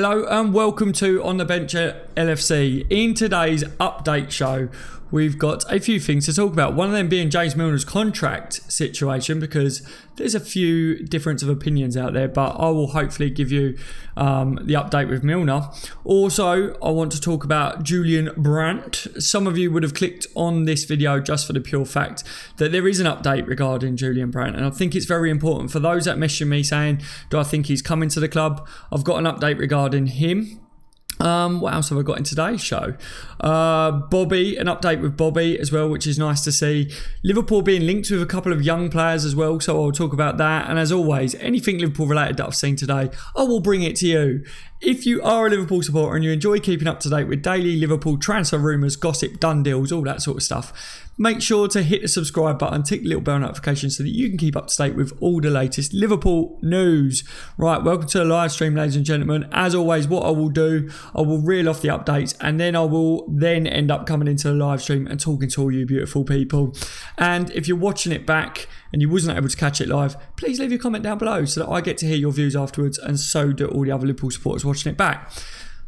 Hello and welcome to On the Bench at LFC. In today's update show, we've got a few things to talk about. One of them being James Milner's contract situation, because there's a few difference of opinions out there, but I will hopefully give you the update with Milner. Also, I want to talk about Julian Brandt. Some of you would have clicked on this video just for the pure fact that there is an update regarding Julian Brandt, and I think it's very important for those that message me saying, do I think he's coming to the club? I've got an update regarding him. What else have I got in today's show? Bobby, an update with Bobby as well, which is nice to see. Liverpool being linked with a couple of young players as well, so I'll talk about that. And as always, anything Liverpool related that I've seen today, I will bring it to you. If you are a Liverpool supporter and you enjoy keeping up to date with daily Liverpool transfer rumours, gossip, done deals, all that sort of stuff, make sure to hit the subscribe button, tick the little bell notification so that you can keep up to date with all the latest Liverpool news. Right, welcome to the live stream, ladies and gentlemen. As always, what I will do, I will reel off the updates and then I will then end up coming into the live stream and talking to all you beautiful people. And if you're watching it back and you wasn't able to catch it live, please leave your comment down below so that I get to hear your views afterwards, and so do all the other Liverpool supporters watching it back.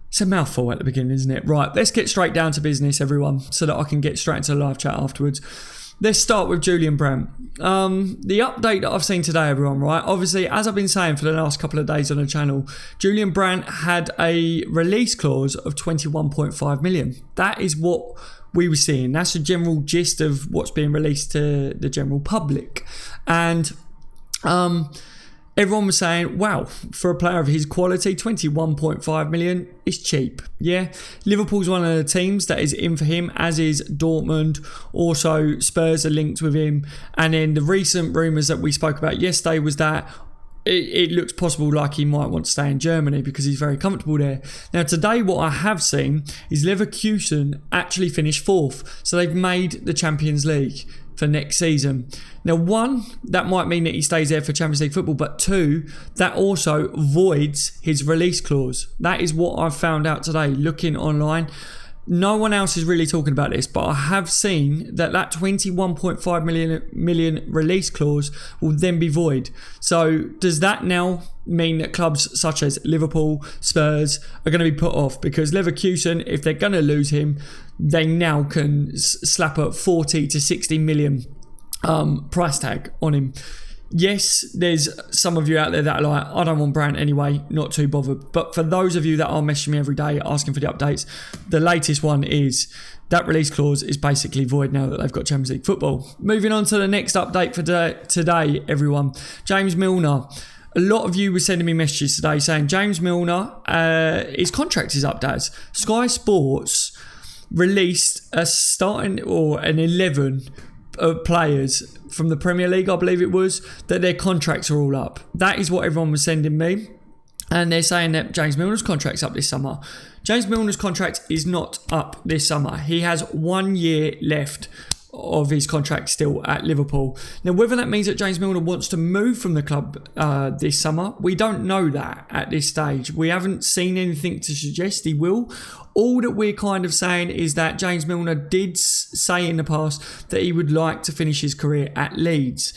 It's a mouthful at the beginning, isn't it? Right, let's get straight down to business, everyone, so that I can get straight into the live chat afterwards. Let's start with Julian Brandt. The update that I've seen today, everyone, right? Obviously, as I've been saying for the last couple of days on the channel, Julian Brandt had a release clause of 21.5 million. That is what we were seeing. That's the general gist of what's being released to the general public. And everyone was saying, wow, for a player of his quality, 21.5 million is cheap. Yeah, Liverpool's one of the teams that is in for him, as is Dortmund. Also, Spurs are linked with him. And then the recent rumours that we spoke about yesterday was that it looks possible like he might want to stay in Germany because he's very comfortable there. Now, today, what I have seen is Leverkusen actually finished 4th. So they've made the Champions League for next season. Now, one, that might mean that he stays there for Champions League football, but two, that also voids his release clause. That is what I've found out today looking online. No one else is really talking about this, but I have seen that 21.5 million release clause will then be void. So does that now mean that clubs such as Liverpool, Spurs are going to be put off? Because Leverkusen, if they're going to lose him, they now can slap a 40 to 60 million price tag on him. Yes, there's some of you out there that are like, I don't want Brandt anyway, not too bothered. But for those of you that are messaging me every day asking for the updates, the latest one is that release clause is basically void now that they've got Champions League football. Moving on to the next update for today, everyone. James Milner. A lot of you were sending me messages today saying James Milner, his contract is up, Daz. Sky Sports released a starting or an 11 players from the Premier League, I believe it was, that their contracts are all up. That is what everyone was sending me. And they're saying that James Milner's contract's up this summer. James Milner's contract is not up this summer. He has 1 year left of his contract still at Liverpool. Now, whether that means that James Milner wants to move from the club this summer, we don't know that at this stage. We haven't seen anything to suggest he will. All that we're kind of saying is that James Milner did say in the past that he would like to finish his career at Leeds.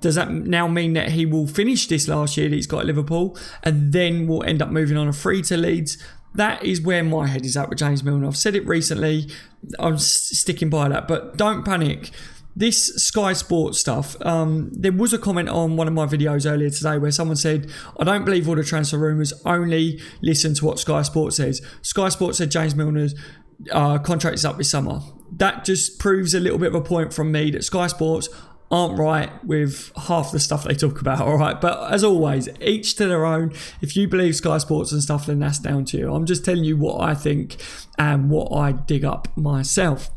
Does that now mean that he will finish this last year that he's got at Liverpool and then will end up moving on a free to Leeds? That is where my head is at with James Milner. I've said it recently. I'm sticking by that. But don't panic. This Sky Sports stuff, there was a comment on one of my videos earlier today where someone said, I don't believe all the transfer rumours, only listen to what Sky Sports says. Sky Sports said James Milner's contract is up this summer. That just proves a little bit of a point from me that Sky Sports aren't right with half the stuff they talk about, all right? But as always, each to their own. If you believe Sky Sports and stuff, then that's down to you. I'm just telling you what I think and what I dig up myself.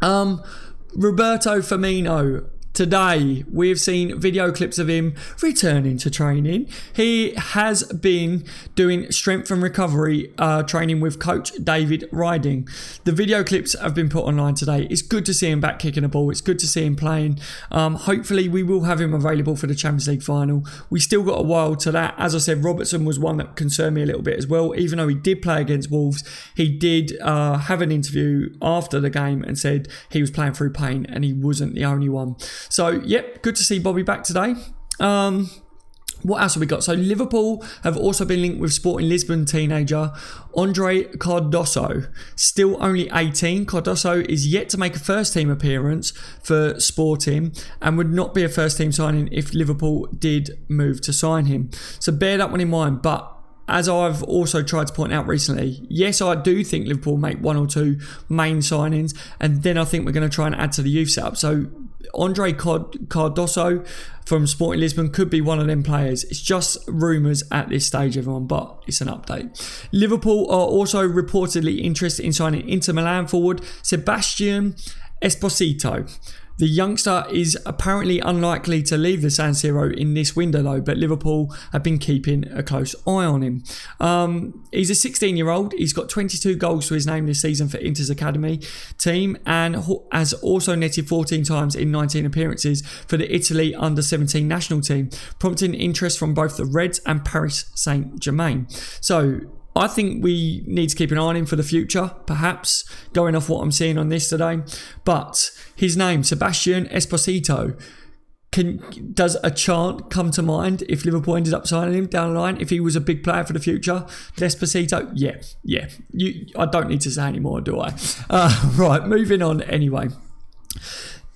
Roberto Firmino. Today, we've seen video clips of him returning to training. He has been doing strength and recovery training with coach David Riding. The video clips have been put online today. It's good to see him back kicking a ball. It's good to see him playing. Hopefully, we will have him available for the Champions League final. We still got a while to that. As I said, Robertson was one that concerned me a little bit as well. Even though he did play against Wolves, he did have an interview after the game and said he was playing through pain and he wasn't the only one. So, yep, good to see Bobby back today. What else have we got? So Liverpool have also been linked with Sporting Lisbon teenager Andre Cardoso, still only 18. Cardoso is yet to make a first team appearance for Sporting and would not be a first team signing if Liverpool did move to sign him. So bear that one in mind. But as I've also tried to point out recently, yes, I do think Liverpool make one or two main signings, and then I think we're going to try and add to the youth setup. So Andre Cardoso from Sporting Lisbon could be one of them players. It's just rumours at this stage, everyone, but it's an update. Liverpool are also reportedly interested in signing Inter Milan forward Sebastian Esposito. The youngster is apparently unlikely to leave the San Siro in this window though, but Liverpool have been keeping a close eye on him. He's a 16-year-old. He's got 22 goals to his name this season for Inter's academy team and has also netted 14 times in 19 appearances for the Italy under-17 national team, prompting interest from both the Reds and Paris Saint-Germain. So I think we need to keep an eye on him for the future, perhaps, going off what I'm seeing on this today. But his name, Sebastian Esposito, does a chant come to mind if Liverpool ended up signing him down the line? If he was a big player for the future? Esposito? Yeah. I don't need to say any more, do I? Right, moving on anyway.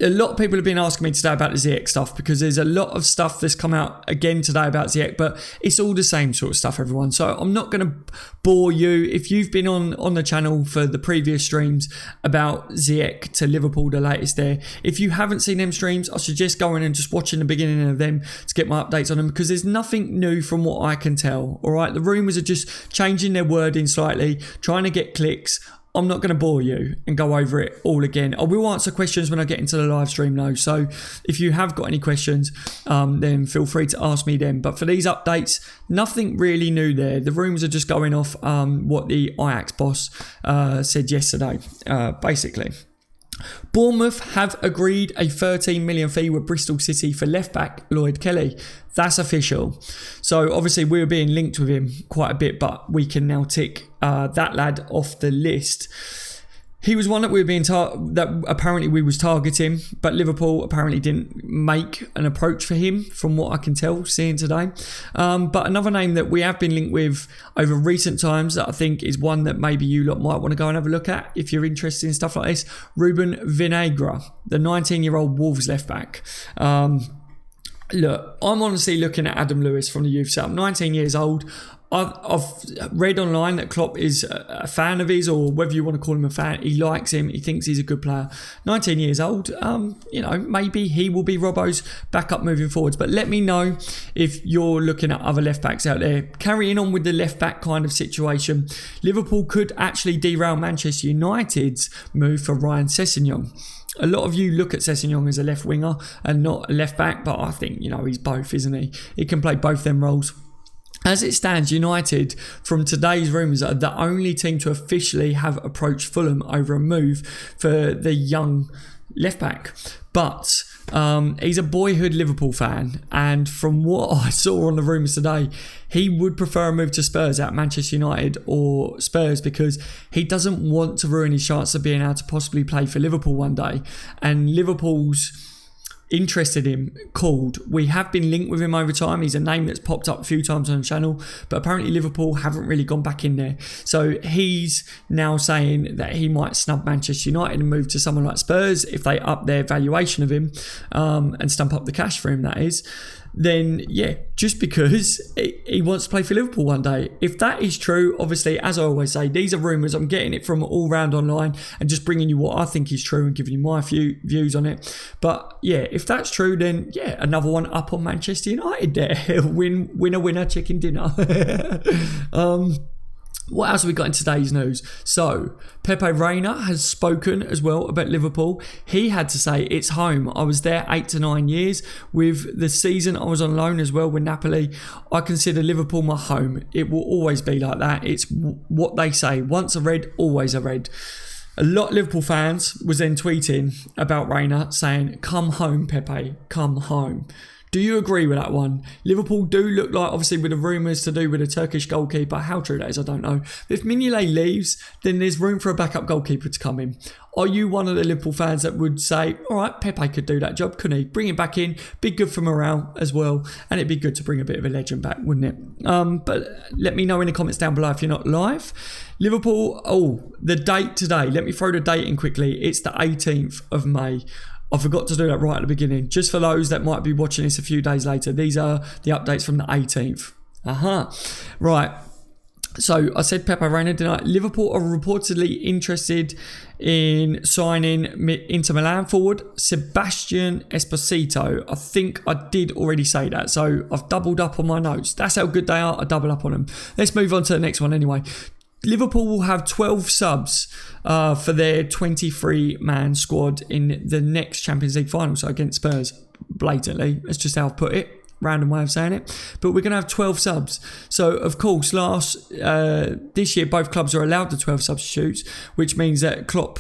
A lot of people have been asking me today about the Ziyech stuff because there's a lot of stuff that's come out again today about Ziyech, but it's all the same sort of stuff, everyone. So I'm not going to bore you. If you've been on the channel for the previous streams about Ziyech to Liverpool, the latest there, if you haven't seen them streams, I suggest going and just watching the beginning of them to get my updates on them because there's nothing new from what I can tell. All right, the rumours are just changing their wording slightly, trying to get clicks. I'm not going to bore you and go over it all again. I will answer questions when I get into the live stream though. So if you have got any questions, then feel free to ask me then. But for these updates, nothing really new there. The rumours are just going off what the Ajax boss said yesterday, basically. Bournemouth have agreed a 13 million fee with Bristol City for left-back Lloyd Kelly. That's official. So obviously we were being linked with him quite a bit, but we can now tick that lad off the list. He was one that we were being that apparently we was targeting, but Liverpool apparently didn't make an approach for him, from what I can tell, seeing today. But another name that we have been linked with over recent times that I think is one that maybe you lot might want to go and have a look at if you're interested in stuff like this. Ruben Vinagre, the 19-year-old Wolves left back. Look, I'm honestly looking at Adam Lewis from the youth setup, 19 years old. I've read online that Klopp is a fan of his, or whether you want to call him a fan, he likes him, he thinks he's a good player. 19 years old, maybe he will be Robbo's backup moving forwards. But let me know if you're looking at other left backs out there. Carrying on with the left back kind of situation, Liverpool could actually derail Manchester United's move for Ryan Sessegnon. A lot of you look at Sessegnon as a left winger and not a left back, but I think, he's both, isn't he? He can play both them roles. As it stands, United, from today's rumours, are the only team to officially have approached Fulham over a move for the young left back. But he's a boyhood Liverpool fan, and from what I saw on the rumours today, he would prefer a move to Spurs at Manchester United or Spurs because he doesn't want to ruin his chance of being able to possibly play for Liverpool one day. And Liverpool's interested him called. We have been linked with him over time. He's a name that's popped up a few times on the channel, but apparently Liverpool haven't really gone back in there. So he's now saying that he might snub Manchester United and move to someone like Spurs if they up their valuation of him and stump up the cash for him, that is. Then just because he wants to play for Liverpool one day. If that is true, obviously, as I always say, these are rumours. I'm getting it from all round online and just bringing you what I think is true and giving you my few views on it. But if that's true, then another one up on Manchester United there. Winner, chicken dinner. What else have we got in today's news? So, Pepe Reina has spoken as well about Liverpool. He had to say, it's home. I was there 8 to 9 years. With the season I was on loan as well with Napoli, I consider Liverpool my home. It will always be like that. It's what they say. Once a Red, always a Red. A lot of Liverpool fans was then tweeting about Reina saying, come home, Pepe, come home. Do you agree with that one? Liverpool do look like, obviously with the rumours to do with a Turkish goalkeeper, how true that is I don't know. If Mignolet leaves, then there's room for a backup goalkeeper to come in. Are you one of the Liverpool fans that would say, all right, Pepe could do that job, couldn't he? Bring him back in, be good for morale as well, and it'd be good to bring a bit of a legend back, wouldn't it? But let me know in the comments down below if you're not live. Liverpool, the date today, let me throw the date in quickly. It's the 18th of May. I forgot to do that right at the beginning. Just for those that might be watching this a few days later, these are the updates from the 18th. Right. So I said Pepe Reina, didn't I? Liverpool are reportedly interested in signing Inter Milan forward Sebastian Esposito. I think I did already say that, so I've doubled up on my notes. That's how good they are. I double up on them. Let's move on to the next one anyway. Liverpool will have 12 subs for their 23-man squad in the next Champions League final, so against Spurs, blatantly. That's just how I've put it. Random way of saying it. But we're going to have 12 subs. So, of course, this year, both clubs are allowed the 12 substitutes, which means that Klopp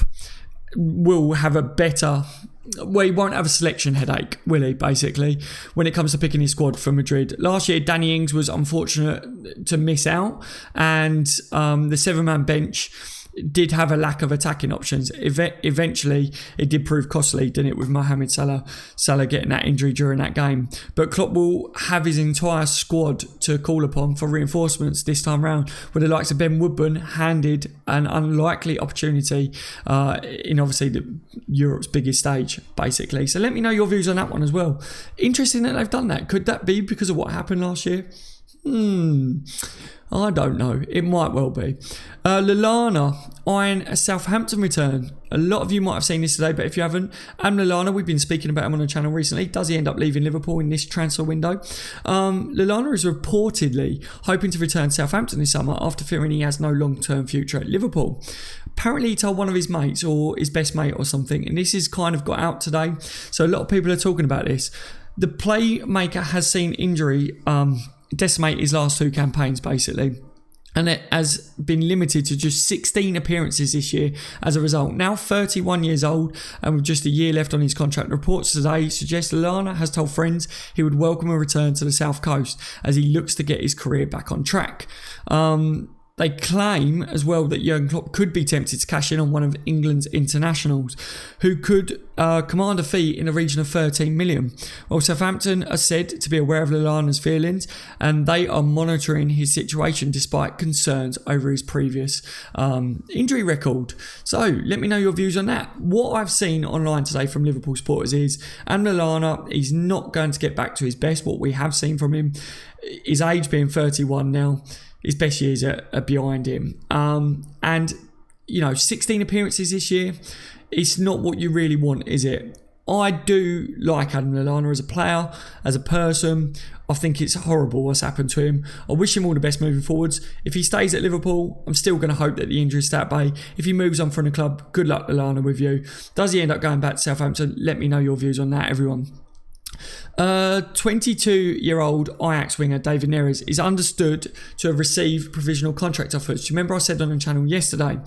will have a better... Well, he won't have a selection headache, will he, basically, when it comes to picking his squad for Madrid. Last year, Danny Ings was unfortunate to miss out, and the seven-man bench did have a lack of attacking options. Eventually, it did prove costly, didn't it, with Mohamed Salah getting that injury during that game. But Klopp will have his entire squad to call upon for reinforcements this time round, with the likes of Ben Woodburn handed an unlikely opportunity in obviously Europe's biggest stage, basically. So let me know your views on that one as well. Interesting that they've done that. Could that be because of what happened last year? I don't know. It might well be. Lallana eyeing a Southampton return. A lot of you might have seen this today, but if you haven't, Lallana, we've been speaking about him on the channel recently. Does he end up leaving Liverpool in this transfer window? Lallana is reportedly hoping to return to Southampton this summer after fearing he has no long-term future at Liverpool. Apparently he told one of his mates or his best mate or something, and this has kind of got out today. So a lot of people are talking about this. The playmaker has seen injury decimate his last two campaigns, basically. And it has been limited to just 16 appearances this year as a result. Now 31 years old and with just a year left on his contract, reports today suggest Lallana has told friends he would welcome a return to the South Coast as he looks to get his career back on track. They claim as well that Jurgen Klopp could be tempted to cash in on one of England's internationals, who could command a fee in the region of 13 million. Well, Southampton are said to be aware of Lallana's feelings, and they are monitoring his situation despite concerns over his previous injury record. So let me know your views on that. What I've seen online today from Liverpool supporters is Lallana, he's not going to get back to his best. What we have seen from him, his age being 31 now, his best years are behind him. And, 16 appearances this year, it's not what you really want, is it? I do like Adam Lallana as a player, as a person. I think it's horrible what's happened to him. I wish him all the best moving forwards. If he stays at Liverpool, I'm still going to hope that the injuries stay at bay. If he moves on from the club, good luck, Lallana, with you. Does he end up going back to Southampton? Let me know your views on that, everyone. 22-year-old Ajax winger David Neres is understood to have received provisional contract offers. Do you remember I said on the channel yesterday?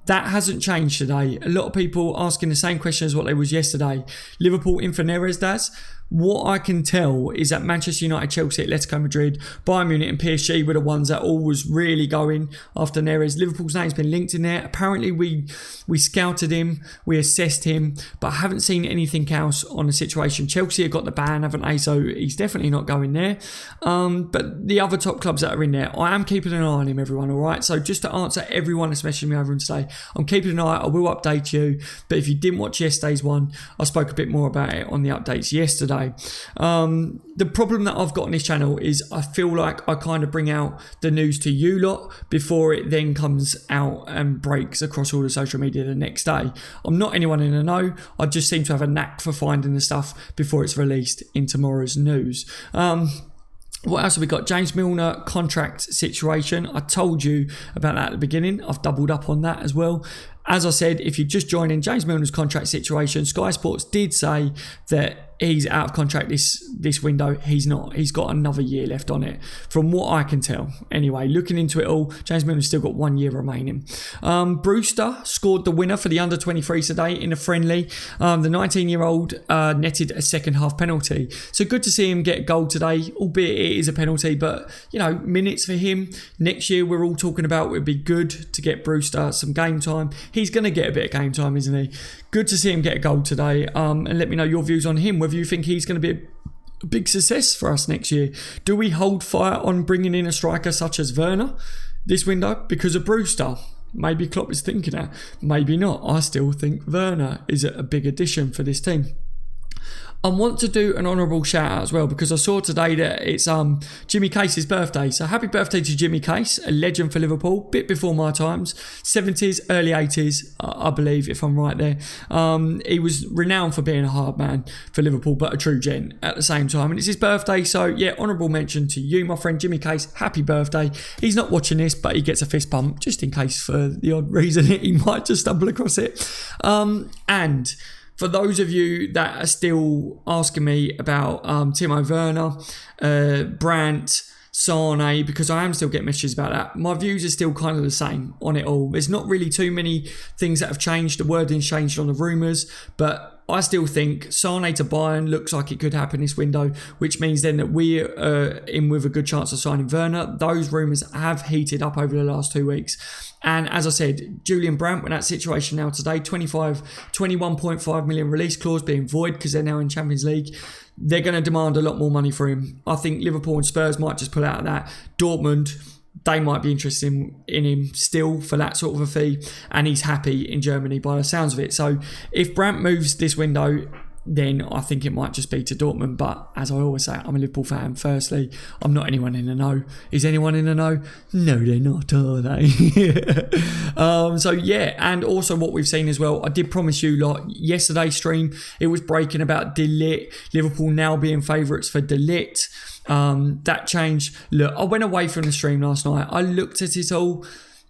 That hasn't changed today. A lot of people asking the same question as what they was yesterday. Liverpool in for Neres, does? What I can tell is that Manchester United, Chelsea, Atletico Madrid, Bayern Munich and PSG were the ones that all was really going after Neres. Liverpool's name's been linked in there. Apparently we scouted him, we assessed him, but I haven't seen anything else on the situation. Chelsea have got the ban, haven't they? So he's definitely not going there. But the other top clubs that are in there, I am keeping an eye on him, everyone, all right? So just to answer everyone that's messaging me over and say, I'm keeping an eye, I will update you. But if you didn't watch yesterday's one, I spoke a bit more about it on the updates yesterday. The problem that I've got on this channel is I feel like I kind of bring out the news to you lot before it then comes out and breaks across all the social media the next day. I'm not anyone in the know. I just seem to have a knack for finding the stuff before it's released in tomorrow's news. What else have we got? James Milner contract situation. I told you about that at the beginning. I've doubled up on that as well. As I said, if you're just joining James Milner's contract situation, Sky Sports did say that he's out of contract this window. He's not. He's got another year left on it, from what I can tell. Anyway, looking into it all, James Milner's still got 1 year remaining. Brewster scored the winner for the under-23s today in a friendly. The 19-year-old netted a second-half penalty. So good to see him get a goal today, albeit it is a penalty. But, minutes for him. Next year, we're all talking about it would be good to get Brewster some game time. He's going to get a bit of game time, isn't he? Good to see him get a goal today. And let me know your views on him, whether you think he's going to be a big success for us next year. Do we hold fire on bringing in a striker such as Werner this window because of Brewster? Maybe Klopp is thinking that. Maybe not. I still think Werner is a big addition for this team. I want to do an honourable shout out as well, because I saw today that it's Jimmy Case's birthday. So happy birthday to Jimmy Case, a legend for Liverpool, bit before my times, 70s, early 80s, I believe, if I'm right there. He was renowned for being a hard man for Liverpool, but a true gent at the same time. And it's his birthday, so yeah, honourable mention to you, my friend Jimmy Case. Happy birthday. He's not watching this, but he gets a fist bump, just in case for the odd reason he might just stumble across it. And for those of you that are still asking me about Timo Werner, Brandt, Sane, because I am still getting messages about that, my views are still kind of the same on it all. There's not really too many things that have changed. The wording's changed on the rumours, but I still think Sane to Bayern looks like it could happen this window, which means then that we're in with a good chance of signing Werner. Those rumours have heated up over the last 2 weeks. And as I said, Julian Brandt, in that situation now today, 21.5 million release clause being void because they're now in Champions League. They're going to demand a lot more money for him. I think Liverpool and Spurs might just pull out of that. Dortmund, they might be interested in him still for that sort of a fee, and he's happy in Germany by the sounds of it. So if Brandt moves this window, then I think it might just be to Dortmund. But as I always say, I'm a Liverpool fan. Firstly, I'm not anyone in the know. Is anyone in the know? No, they're not, are they? So yeah, and also what we've seen as well, I did promise you lot yesterday's stream, it was breaking about De Ligt, Liverpool now being favourites for De Ligt. That changed. Look, I went away from the stream last night. I looked at it all.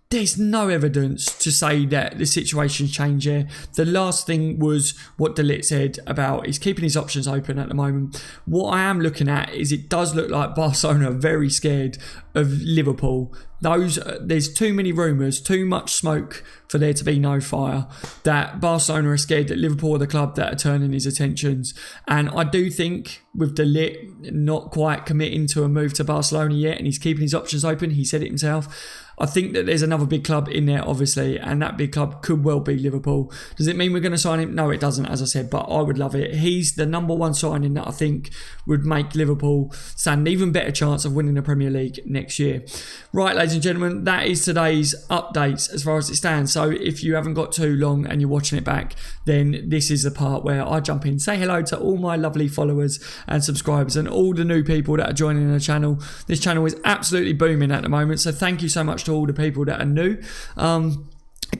There's no evidence to say that the situation's changed here. The last thing was what De Ligt said about he's keeping his options open at the moment. What I am looking at is it does look like Barcelona are very scared of Liverpool. There's too many rumours, too much smoke for there to be no fire, that Barcelona are scared that Liverpool are the club that are turning his attentions. And I do think with De Ligt not quite committing to a move to Barcelona yet, and he's keeping his options open, he said it himself, I think that there's another big club in there, obviously, and that big club could well be Liverpool. Does it mean we're going to sign him? No, it doesn't, as I said, but I would love it. He's the number one signing that I think would make Liverpool stand an even better chance of winning the Premier League next year. Right, ladies and gentlemen, that is today's updates as far as it stands. So if you haven't got too long and you're watching it back, then this is the part where I jump in, say hello to all my lovely followers and subscribers and all the new people that are joining the channel. This channel is absolutely booming at the moment, so thank you so much to all the people that are new.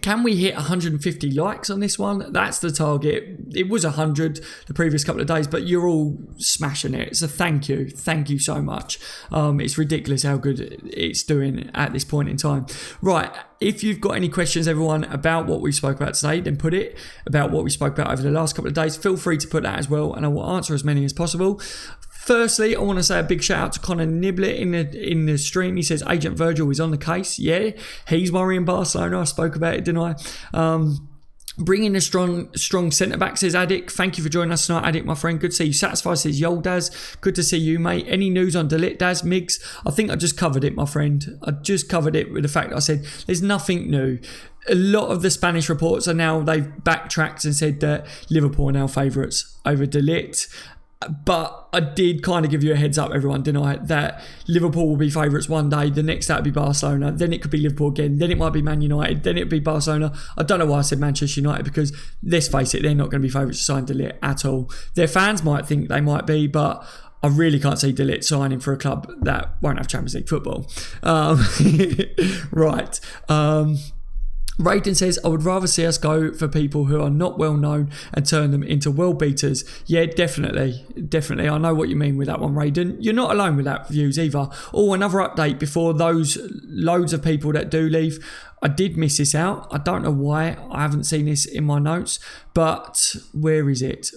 Can we hit 150 likes on this one? That's the target. It was 100 the previous couple of days, but you're all smashing it. So thank you. Thank you so much. It's ridiculous how good it's doing at this point in time. Right. If you've got any questions, everyone, about what we spoke about today, then put it. About what we spoke about over the last couple of days, feel free to put that as well, and I will answer as many as possible. Firstly, I want to say a big shout out to Connor Niblett in the stream. He says Agent Virgil is on the case. Yeah, he's worrying Barcelona. I spoke about it, didn't I? Bringing a strong centre back, says Addick. Thank you for joining us tonight, Addick, my friend. Good to see you. Satisfied, says Yo Daz. Good to see you, mate. Any news on De Ligt, Daz? Migs? I think I just covered it, my friend. I just covered it with the fact that I said there's nothing new. A lot of the Spanish reports are now, they've backtracked and said that Liverpool are now favourites over De Ligt. But I did kind of give you a heads up, everyone, didn't I? That Liverpool will be favourites one day, the next that would be Barcelona, then it could be Liverpool again, then it might be Man United, then it would be Barcelona. I don't know why I said Manchester United, because let's face it, they're not going to be favourites to sign De Ligt at all. Their fans might think they might be, but I really can't see De Ligt signing for a club that won't have Champions League football. Right. Raiden says, I would rather see us go for people who are not well known and turn them into world beaters. Yeah, definitely. I know what you mean with that one, Raiden. You're not alone with that views either. Oh, another update before those loads of people that do leave. I did miss this out. I don't know why. I haven't seen this in my notes. But where is it?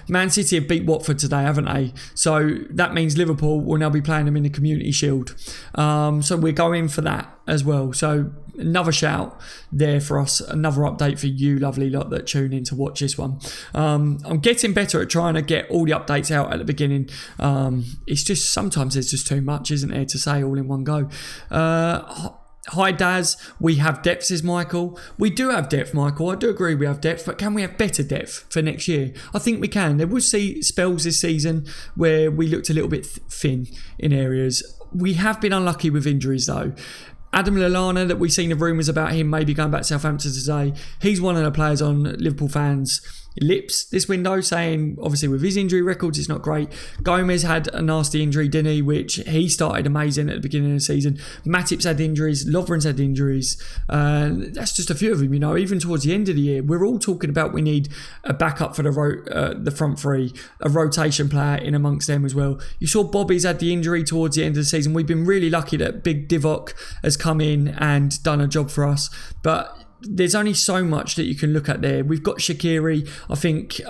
Man City have beat Watford today, haven't they? So that means Liverpool will now be playing them in the Community Shield. So we're going for that as well. So another shout there for us. Another update for you lovely lot that tune in to watch this one. I'm getting better at trying to get all the updates out at the beginning. It's just sometimes there's just too much, isn't there, to say all in one go. Hi Daz, we have depth, says Michael. We do have depth, Michael. I do agree we have depth, but can we have better depth for next year? I think we can. There will see spells this season where we looked a little bit thin in areas. We have been unlucky with injuries though. Adam Lallana, that we've seen the rumours about him maybe going back to Southampton today, he's one of the players on Liverpool fans' lips this window, saying obviously with his injury records it's not great. Gomez had a nasty injury, didn't he, which he started amazing at the beginning of the season. Matip's had injuries, Lovren's had injuries, that's just a few of them, you know. Even towards the end of the year we're all talking about we need a backup for the front three, a rotation player in amongst them as well. You saw Bobby's had the injury towards the end of the season. We've been really lucky that Big Divock has come in and done a job for us, but there's only so much that you can look at there. We've got Shaqiri. I think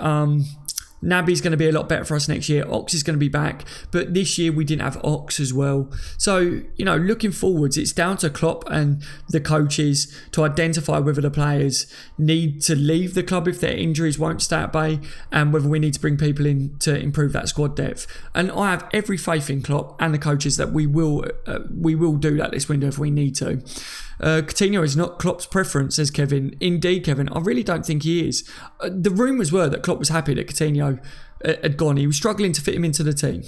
Naby's going to be a lot better for us next year. Ox is going to be back, but this year we didn't have Ox as well. So, you know, looking forwards, it's down to Klopp and the coaches to identify whether the players need to leave the club if their injuries won't stay at bay, and whether we need to bring people in to improve that squad depth. And I have every faith in Klopp and the coaches that we will do that this window if we need to. Coutinho is not Klopp's preference, says Kevin. Indeed, Kevin, I really don't think he is. The rumours were that Klopp was happy that Coutinho had gone. He was struggling to fit him into the team.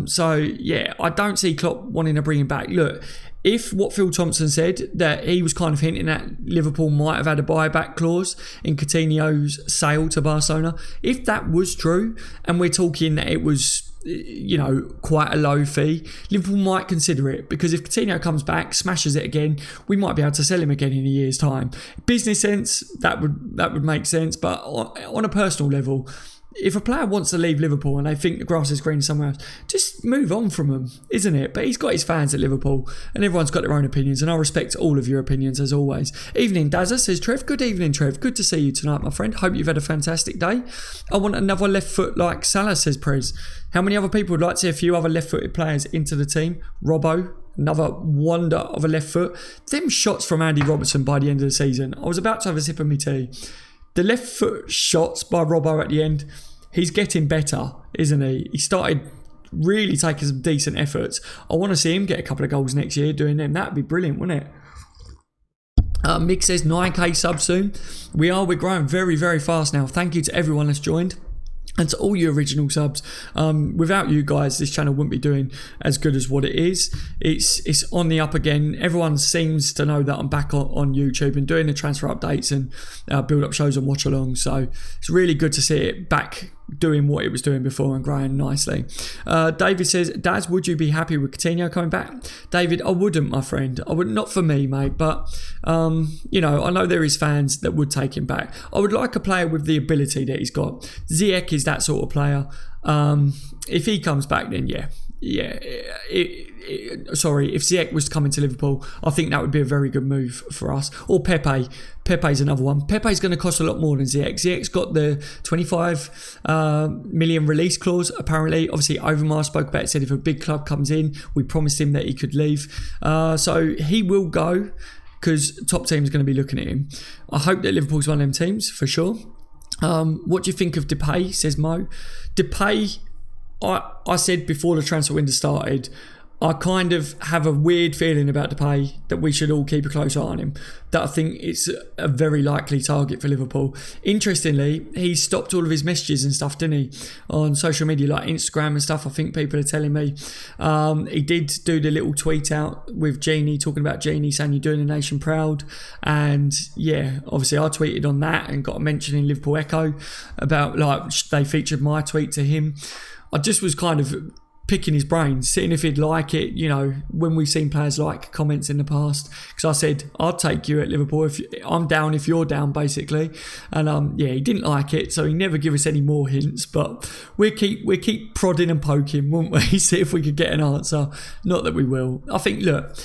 So, yeah, I don't see Klopp wanting to bring him back. Look, if what Phil Thompson said, that he was kind of hinting at Liverpool might have had a buyback clause in Coutinho's sale to Barcelona, if that was true, and we're talking that it was, you know, quite a low fee, Liverpool might consider it, because if Coutinho comes back, smashes it again, we might be able to sell him again in a year's time. Business sense, that would make sense, but on a personal level, if a player wants to leave Liverpool and they think the grass is green somewhere else, just move on from them, isn't it? But he's got his fans at Liverpool and everyone's got their own opinions, and I respect all of your opinions as always. Evening Dazza, says Trev. Good evening, Trev. Good to see you tonight, my friend. Hope you've had a fantastic day. I want another left foot like Salah, says Prez. How many other people would like to see a few other left-footed players into the team? Robbo, another wonder of a left foot. Them shots from Andy Robertson by the end of the season. I was about to have a sip of my tea. The left foot shots by Robbo at the end, he's getting better, isn't he? He started really taking some decent efforts. I want to see him get a couple of goals next year doing them. That'd be brilliant, wouldn't it? Mick says 9k subs soon. We're growing very, very fast now. Thank you to everyone that's joined. And to all your original subs. Without you guys, this channel wouldn't be doing as good as what it is. It's on the up again. Everyone seems to know that I'm back on YouTube and doing the transfer updates and build-up shows and watch-alongs. So it's really good to see it back doing what it was doing before and growing nicely. David says, Daz, would you be happy with Coutinho coming back? David, I wouldn't, my friend. I would not for me, mate. But, you know, I know there is fans that would take him back. I would like a player with the ability that he's got. Ziyech is that sort of player. If he comes back, then yeah. If Ziyech was coming to Liverpool, I think that would be a very good move for us. Or Pepe. Pepe's another one. Pepe's going to cost a lot more than Ziyech. Ziyech's got the 25 million release clause, apparently. Obviously, Overmars spoke about it, said if a big club comes in, we promised him that he could leave. So he will go, because top team's going to be looking at him. I hope that Liverpool's one of them teams, for sure. What do you think of Depay, says Mo? Depay, I said before the transfer window started, I kind of have a weird feeling about Depay, that we should all keep a close eye on him. That I think it's a very likely target for Liverpool. Interestingly, he stopped all of his messages and stuff, didn't he? On social media like Instagram and stuff, I think people are telling me. He did do the little tweet out with Genie, talking about Genie, saying you're doing the nation proud. And yeah, obviously I tweeted on that and got a mention in Liverpool Echo about, like, they featured my tweet to him. I just was kind of picking his brains, seeing if he'd like it, when we've seen players like comments in the past. Because I said, I'll take you at Liverpool. If I'm down, if you're down, basically. And he didn't like it, so he never give us any more hints. But we'll keep prodding and poking, won't we? See if we could get an answer. Not that we will. I think, look,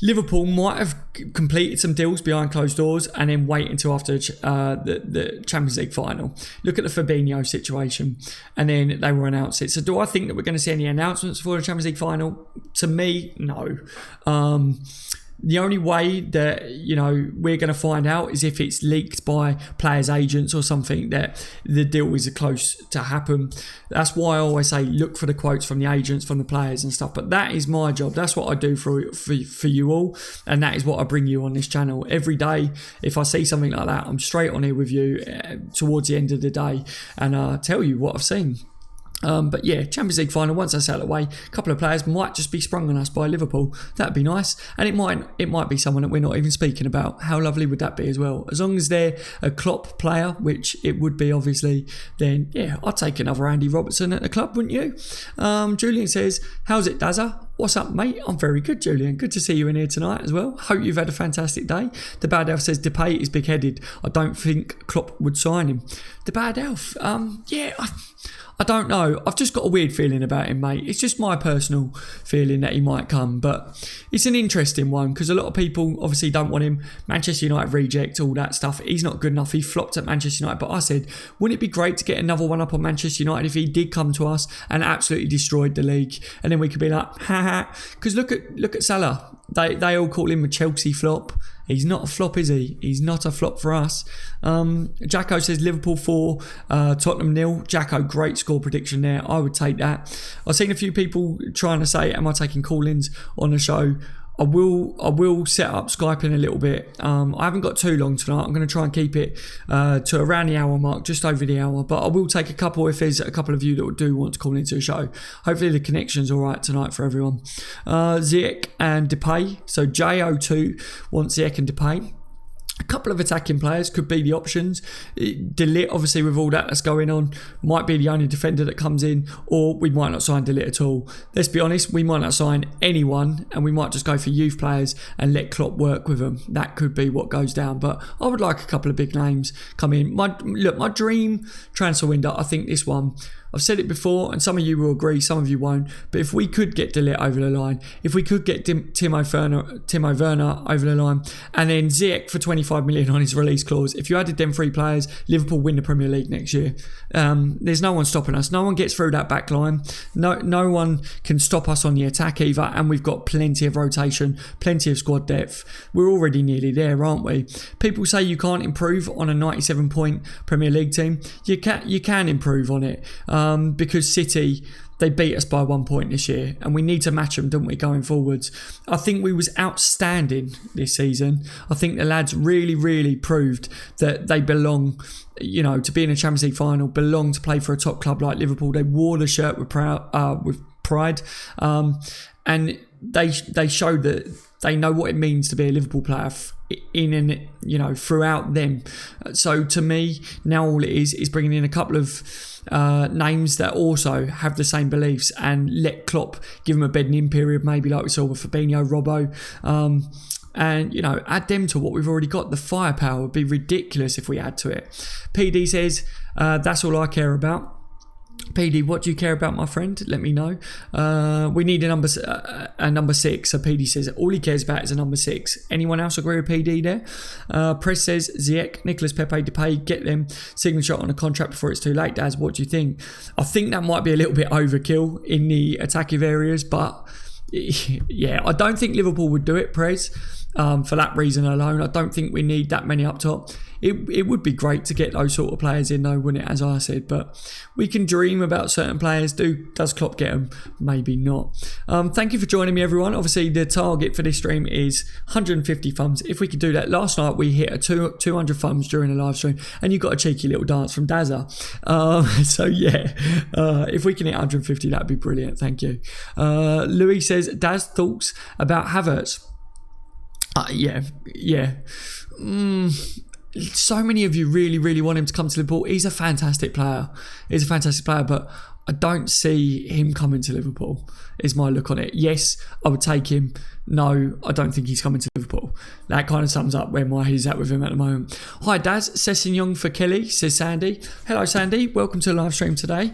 Liverpool might have completed some deals behind closed doors and then wait until after the Champions League final. Look at the Fabinho situation, and then they will announce it. So do I think that we're going to see any announcements for the Champions League final? To me, no. The only way that, we're going to find out is if it's leaked by players' agents or something that the deal is close to happen. That's why I always say look for the quotes from the agents, from the players and stuff. But that is my job. That's what I do for you all. And that is what I bring you on this channel. Every day, if I see something like that, I'm straight on here with you towards the end of the day and tell you what I've seen. But yeah, Champions League final, once that's out of the way, a couple of players might just be sprung on us by Liverpool. That'd be nice. And it might be someone that we're not even speaking about. How lovely would that be as well? As long as they're a Klopp player, which it would be obviously, then yeah, I'd take another Andy Robertson at the club, wouldn't you? Julian says, how's it, Dazza? What's up, mate? I'm very good, Julian. Good to see you in here tonight as well. Hope you've had a fantastic day. The Bad Elf says, Depay is big-headed. I don't think Klopp would sign him. The Bad Elf, I don't know. I've just got a weird feeling about him, mate. It's just my personal feeling that he might come. But it's an interesting one because a lot of people obviously don't want him. Manchester United reject, all that stuff. He's not good enough. He flopped at Manchester United. But I said, wouldn't it be great to get another one up on Manchester United if he did come to us and absolutely destroyed the league? And then we could be like, ha. Because look at Salah. They all call him a Chelsea flop. He's not a flop, is he? He's not a flop for us. Jacko says Liverpool 4, Tottenham 0. Jacko, great score prediction there. I would take that. I've seen a few people trying to say, am I taking call-ins on the show? I will set up Skype in a little bit. I haven't got too long tonight. I'm going to try and keep it to around the hour mark, just over the hour. But I will take a couple if there's a couple of you that do want to call into the show. Hopefully the connection's all right tonight for everyone. Ziyech and Depay. So JO2 wants Ziyech and Depay. A couple of attacking players could be the options. De Ligt, obviously, with all that's going on, might be the only defender that comes in, or we might not sign De Ligt at all. Let's be honest, we might not sign anyone, and we might just go for youth players and let Klopp work with them. That could be what goes down. But I would like a couple of big names come in. My dream transfer window, I think this one, I've said it before, and some of you will agree, some of you won't. But if we could get De Ligt over the line, if we could get Timo Werner over the line, and then Ziyech for 25 million on his release clause, if you added them 3 players, Liverpool win the Premier League next year. There's no one stopping us. No one gets through that back line. No one can stop us on the attack either. And we've got plenty of rotation, plenty of squad depth. We're already nearly there, aren't we? People say you can't improve on a 97-point Premier League team. You can improve on it. Because City, they beat us by 1 point this year, and we need to match them, don't we, going forwards? I think we was outstanding this season. I think the lads really, really proved that they belong, to be in a Champions League final, belong to play for a top club like Liverpool. They wore the shirt with pride, and they showed that they know what it means to be a Liverpool player throughout them. So to me, now all it is bringing in a couple of names that also have the same beliefs and let Klopp give them a bedding in period, maybe like we saw with Fabinho, Robbo, and add them to what we've already got. The firepower would be ridiculous if we add to it. PD says that's all I care about. PD, what do you care about, my friend? Let me know. We need a number 6. So PD says all he cares about is a number 6. Anyone else agree with PD there? Press says Ziyech, Nicolas, Pepe, Depay, get them signature on a contract before it's too late. Daz, what do you think? I think that might be a little bit overkill in the attacking areas, but yeah, I don't think Liverpool would do it, Prez. For that reason alone, I don't think we need that many up top. It would be great to get those sort of players in though, wouldn't it, as I said, but we can dream about certain players. Does Klopp get them? Maybe not. Thank you for joining me, everyone. Obviously the target for this stream is 150 thumbs. If we could do that, last night we hit a 200 thumbs during the live stream, and you got a cheeky little dance from Dazza. So yeah, if we can hit 150, that'd be brilliant. Thank you. Louis says, Daz, thoughts about Havertz? Yeah. so many of you really want him to come to Liverpool. He's a fantastic player. But I don't see him coming to Liverpool, is my look on it. Yes, I would take him. No, I don't think he's coming to Liverpool. That kind of sums up where my head's at with him at the moment. Hi, Daz. Sessegnon for Kelly, says Sandy. Hello, Sandy. Welcome to the live stream today.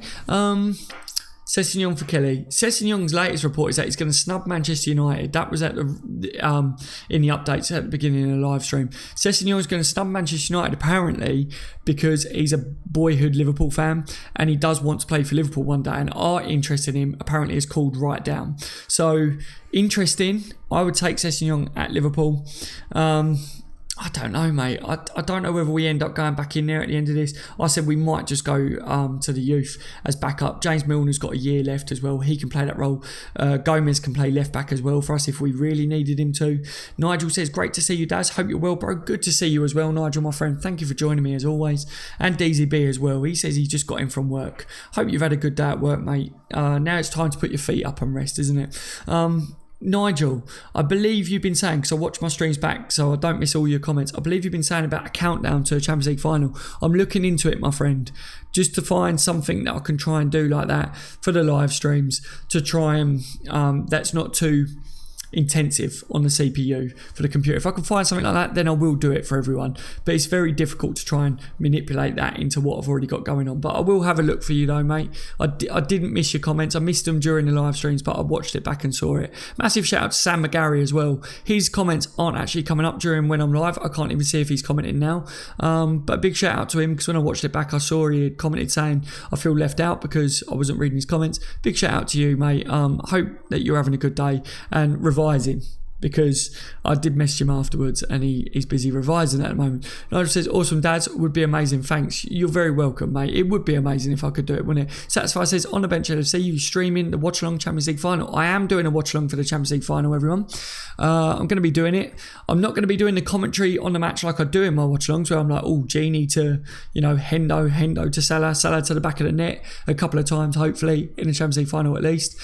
Sessegnon for Kelly. Sessegnon's latest report is that he's going to snub Manchester United. That was at the in the updates at the beginning of the live stream. Sessegnon's going to snub Manchester United apparently because he's a boyhood Liverpool fan and he does want to play for Liverpool one day, and our interest in him apparently is called right down. So interesting. I would take Sessegnon at Liverpool. I don't know, mate. I don't know whether we end up going back in there at the end of this. I said we might just go to the youth as backup. James Milner's got a year left as well. He can play that role. Gomez can play left back as well for us if we really needed him to. Nigel says, great to see you, Daz. Hope you're well, bro. Good to see you as well, Nigel, my friend. Thank you for joining me as always. And DZB as well. He says he just got in from work. Hope you've had a good day at work, mate. Now it's time to put your feet up and rest, isn't it? Nigel, I believe you've been saying, because I watch my streams back so I don't miss all your comments, I believe you've been saying about a countdown to a Champions League final. I'm looking into it, my friend, just to find something that I can try and do like that for the live streams, to try and that's not too intensive on the CPU for the computer. If I can find something like that, then I will do it for everyone, but it's very difficult to try and manipulate that into what I've already got going on. But I will have a look for you though, mate. I didn't miss your comments. I missed them during the live streams, but I watched it back and saw it. Massive shout out to Sam McGarry as well. His comments aren't actually coming up during when I'm live. I can't even see if he's commenting now, but a big shout out to him, because when I watched it back I saw he had commented saying I feel left out because I wasn't reading his comments. Big shout out to you, mate. Hope that you're having a good day and revising, because I did message him afterwards and he's busy revising at the moment. Nigel says, awesome, Dads, would be amazing. Thanks. You're very welcome, mate. It would be amazing if I could do it, wouldn't it? Satisfy says, on the bench LFC, you streaming the watch along Champions League final. I am doing a watch along for the Champions League final, everyone. I'm going to be doing it. I'm not going to be doing the commentary on the match like I do in my watch alongs, where I'm like, oh, Genie to, Hendo to Salah to the back of the net a couple of times, hopefully, in the Champions League final at least.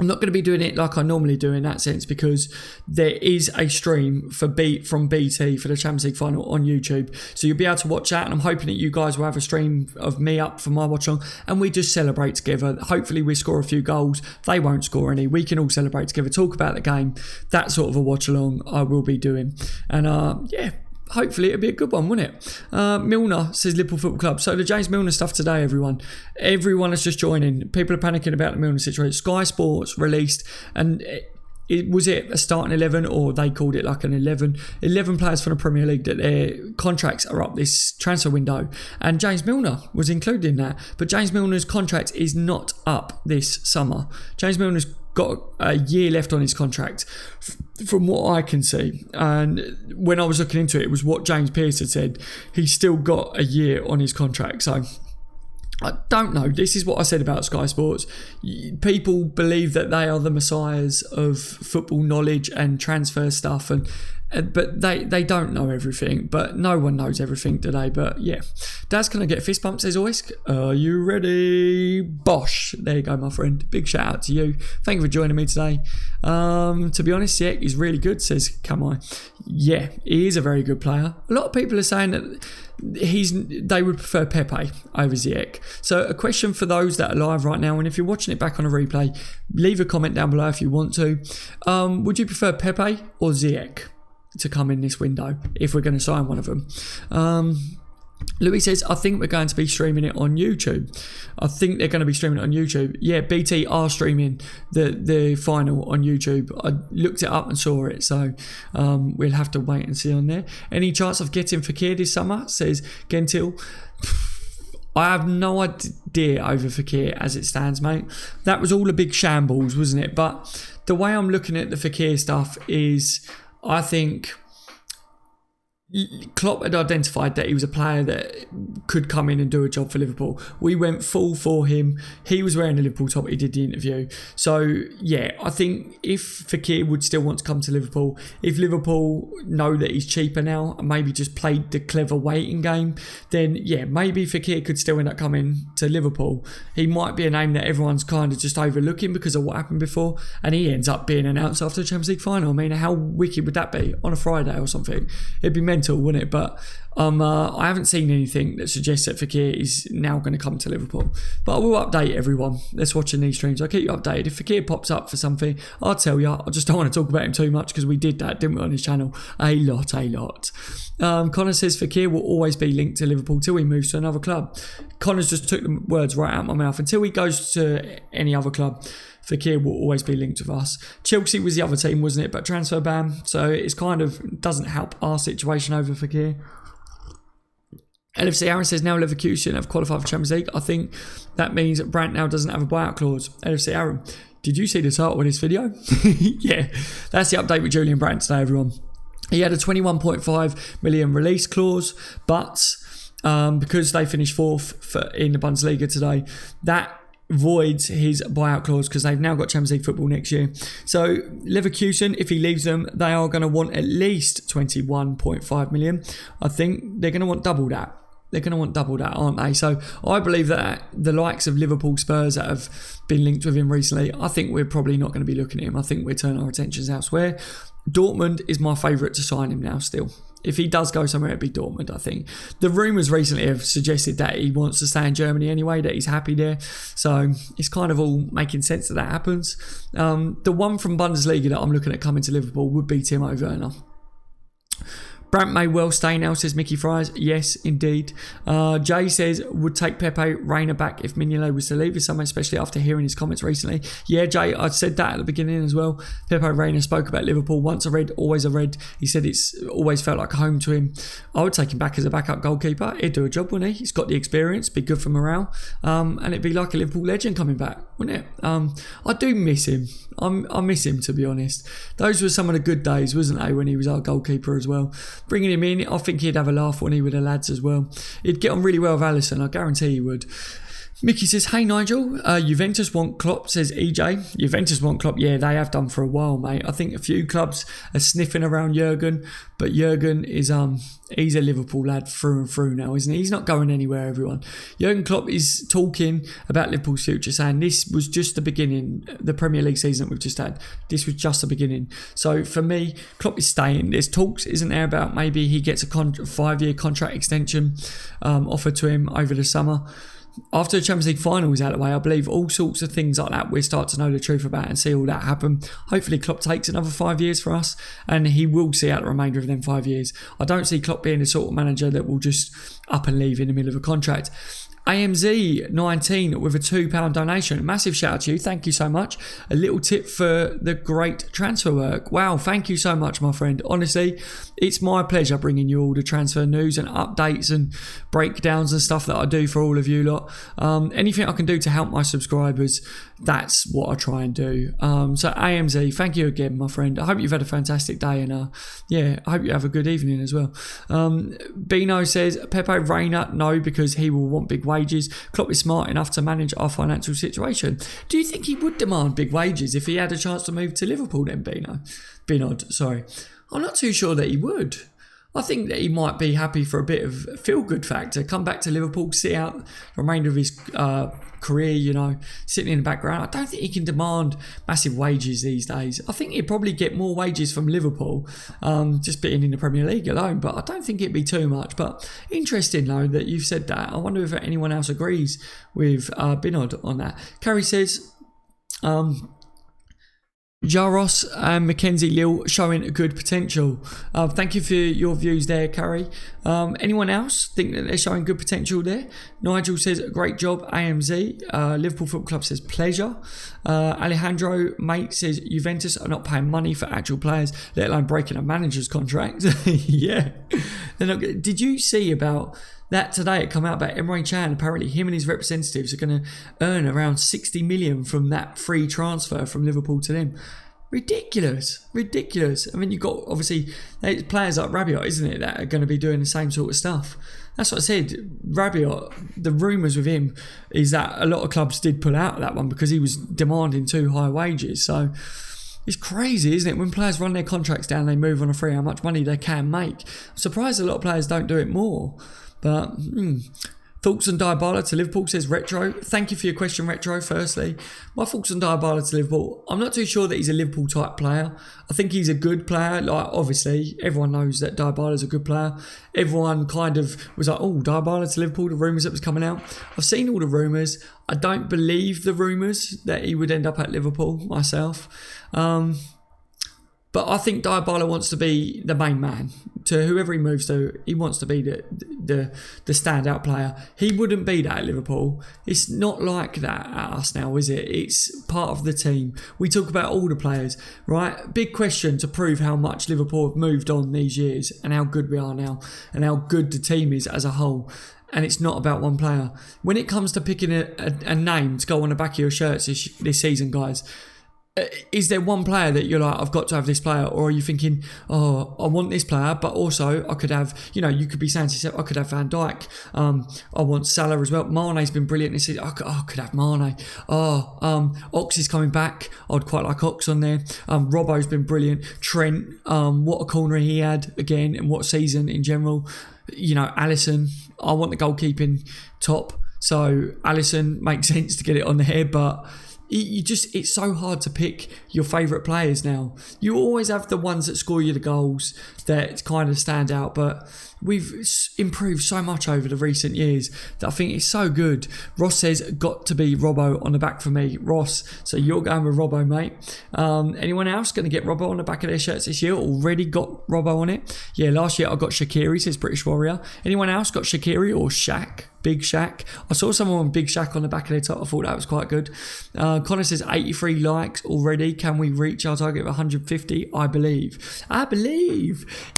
I'm not going to be doing it like I normally do in that sense, because there is a stream from BT for the Champions League final on YouTube. So you'll be able to watch that, and I'm hoping that you guys will have a stream of me up for my watch along and we just celebrate together. Hopefully we score a few goals. They won't score any. We can all celebrate together, talk about the game. That sort of a watch along I will be doing. And hopefully it'll be a good one, won't it? Milner says Liverpool Football Club. So the James Milner stuff today, everyone is just joining. People are panicking about the Milner situation. Sky Sports released, and was it a starting 11, or they called it like an 11 players from the Premier League that their contracts are up this transfer window, and James Milner was included in that. But James Milner's contract is not up this summer. James Milner's got a year left on his contract from what I can see, and when I was looking into it, it was what James Pearce had said. He's still got a year on his contract, so I don't know. This is what I said about Sky Sports. People believe that they are the messiahs of football knowledge and transfer stuff, but they don't know everything. But no one knows everything today. But yeah, Daz, can I get a fist bump, says always. Are you ready? Bosh. There you go, my friend. Big shout out to you. Thank you for joining me today. To be honest, yeah, he's really good, says Kamai. Yeah, he is a very good player. A lot of people are saying that they would prefer Pepe over Ziyech. So a question for those that are live right now, and if you're watching it back on a replay, leave a comment down below if you want to. Would you prefer Pepe or Ziyech to come in this window if we're going to sign one of them? Louis says, I think we're going to be streaming it on YouTube. I think they're going to be streaming it on YouTube. Yeah, BT are streaming the final on YouTube. I looked it up and saw it, so we'll have to wait and see on there. Any chance of getting Fekir this summer, says Gentil. I have no idea over Fekir as it stands, mate. That was all a big shambles, wasn't it? But the way I'm looking at the Fekir stuff is, I think Klopp had identified that he was a player that could come in and do a job for Liverpool. We went full for him. He was wearing a Liverpool top. He did the interview. So, yeah, I think if Fekir would still want to come to Liverpool, if Liverpool know that he's cheaper now and maybe just played the clever waiting game, then, yeah, maybe Fekir could still end up coming to Liverpool. He might be a name that everyone's kind of just overlooking because of what happened before, and he ends up being announced after the Champions League final. I mean, how wicked would that be on a Friday or something? It'd be mental. mental, wouldn't it? But I haven't seen anything that suggests that Fekir is now going to come to Liverpool. But I will update everyone that's watching these streams. I'll keep you updated. If Fekir pops up for something, I'll tell you. I just don't want to talk about him too much because we did that, didn't we, on his channel? A lot. Connor says Fekir will always be linked to Liverpool till he moves to another club. Connor's just took the words right out of my mouth. Until he goes to any other club, Fekir will always be linked with us. Chelsea was the other team, wasn't it? But transfer ban, so it's kind of doesn't help our situation over Fekir. LFC Aaron says now Leverkusen have qualified for Champions League. I think that means Brandt now doesn't have a buyout clause. LFC Aaron, did you see the title of this video? Yeah, that's the update with Julian Brandt today, everyone. He had a 21.5 million release clause, but because they finished fourth in the Bundesliga today, that voids his buyout clause because they've now got Champions League football next year. So Leverkusen, if he leaves them, they are going to want at least 21.5 million. I think they're going to want double that. They're going to want double that, aren't they? So I believe that the likes of Liverpool, Spurs that have been linked with him recently, I think we're probably not going to be looking at him. I think we're turning our attentions elsewhere. Dortmund is my favourite to sign him now still. If he does go somewhere, it'd be Dortmund, I think. The rumours recently have suggested that he wants to stay in Germany anyway, that he's happy there. So it's kind of all making sense that happens. The one from Bundesliga that I'm looking at coming to Liverpool would be Timo Werner. Brandt may well stay now, says Mickey Fries. Yes, indeed. Jay says, would take Pepe Reina back if Mignolet was to leave, is something, especially after hearing his comments recently. Yeah, Jay, I said that at the beginning as well. Pepe Reina spoke about Liverpool. Once a Red, always a Red. He said it's always felt like home to him. I would take him back as a backup goalkeeper. He'd do a job, wouldn't he? He's got the experience, be good for morale. And it'd be like a Liverpool legend coming back, wouldn't it? I do miss him. I miss him, to be honest. Those were some of the good days, wasn't they, when he was our goalkeeper as well. Bringing him in, I think he'd have a laugh when he with the lads as well. He'd get on really well with Alisson, I guarantee he would. Mickey says, hey Nigel, Juventus want Klopp, says EJ. Juventus want Klopp, yeah, they have done for a while, mate. I think a few clubs are sniffing around Jurgen, but Jurgen is, he's a Liverpool lad through and through now, isn't he? He's not going anywhere, everyone. Jurgen Klopp is talking about Liverpool's future, saying this was just the beginning, the Premier League season that we've just had. This was just the beginning. So for me, Klopp is staying. There's talks, isn't there, about maybe he gets a 5-year contract extension offered to him over the summer. After the Champions League final was out of the way, I believe all sorts of things like that we'll start to know the truth about and see all that happen. Hopefully Klopp takes another 5 years for us and he will see out the remainder of them 5 years. I don't see Klopp being the sort of manager that will just up and leave in the middle of a contract. AMZ19 with a £2 donation. Massive shout out to you. Thank you so much. A little tip for the great transfer work. Wow, thank you so much, my friend. Honestly, it's my pleasure bringing you all the transfer news and updates and breakdowns and stuff that I do for all of you lot. Anything I can do to help my subscribers, that's what I try and do. So AMZ, thank you again, my friend. I hope you've had a fantastic day and yeah, I hope you have a good evening as well. Bino says, Pepe Reina, no, because he will want big wages. Klopp is smart enough to manage our financial situation. Do you think he would demand big wages if he had a chance to move to Liverpool then, Binod, sorry. I'm not too sure that he would. I think that he might be happy for a bit of feel-good factor, come back to Liverpool, sit out the remainder of his career, you know, sitting in the background. I don't think he can demand massive wages these days. I think he'd probably get more wages from Liverpool, just being in the Premier League alone, but I don't think it'd be too much. But interesting, though, that you've said that. I wonder if anyone else agrees with Binod on that. Carrie says, Jaros and Mackenzie Lille showing good potential. Thank you for your views there, Carrie. Anyone else think that they're showing good potential there? Nigel says, great job, AMZ. Liverpool Football Club says, pleasure. Alejandro, mate, says, Juventus are not paying money for actual players, let alone breaking a manager's contract. Yeah. Did you see about that today? It come out about Emre Can. Apparently him and his representatives are going to earn around 60 million from that free transfer from Liverpool to them. Ridiculous. I mean, you've got obviously players like Rabiot, isn't it, that are going to be doing the same sort of stuff. That's what I said. Rabiot, the rumours with him is that a lot of clubs did pull out of that one because he was demanding too high wages. So it's crazy, isn't it? When players run their contracts down, they move on a free, how much money they can make. I'm surprised a lot of players don't do it more. But Thoughts on Dybala to Liverpool, says Retro. Thank you for your question, Retro, firstly. My thoughts on Dybala to Liverpool. I'm not too sure that he's a Liverpool type player. I think he's a good player. Like, obviously, everyone knows that Dybala's a good player. Everyone kind of was like, oh, Dybala to Liverpool, the rumours that was coming out. I've seen all the rumours. I don't believe the rumours that he would end up at Liverpool myself. But I think Dybala wants to be the main man. To whoever he moves to, he wants to be the standout player. He wouldn't be that at Liverpool. It's not like that at us now, is it? It's part of the team. We talk about all the players, right? Big question to prove how much Liverpool have moved on these years and how good we are now and how good the team is as a whole. And it's not about one player. When it comes to picking a name to go on the back of your shirts this season, guys, is there one player that you're like, I've got to have this player? Or are you thinking, oh, I want this player, but also I could have, you could be saying to yourself, I could have Van Dijk. I want Salah as well. Mane's been brilliant this season. I could have Mane. Ox is coming back. I'd quite like Ox on there. Robbo's been brilliant. Trent, what a corner he had again, and what season in general. Alisson, I want the goalkeeping top. So Alisson makes sense to get it on there, but it's so hard to pick your favourite players now. You always have the ones that score you the goals that kind of stand out, but we've improved so much over the recent years that I think it's so good. Ross says, got to be Robbo on the back for me. Ross, so you're going with Robbo, mate. Anyone else going to get Robbo on the back of their shirts this year? Already got Robbo on it? Yeah, last year I got Shaqiri, says British Warrior. Anyone else got Shaqiri or Shaq? Big Shaq. I saw someone with Big Shaq on the back of their top. I thought that was quite good. Connor says 83 likes already. Can we reach our target of 150? I believe.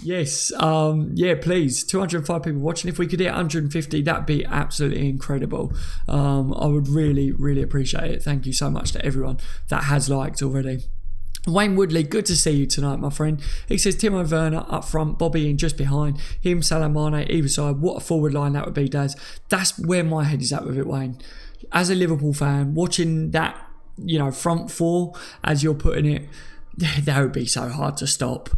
Yes. Yeah, please. 205 people watching. If we could hit 150, that'd be absolutely incredible. I would really, really appreciate it. Thank you so much to everyone that has liked already. Wayne Woodley, good to see you tonight, my friend. He says Timo Werner up front, Bobby in just behind, him, Salah, Mane either side. What a forward line that would be, Daz. That's where my head is at with it, Wayne. As a Liverpool fan, watching that, front four, as you're putting it, that would be so hard to stop.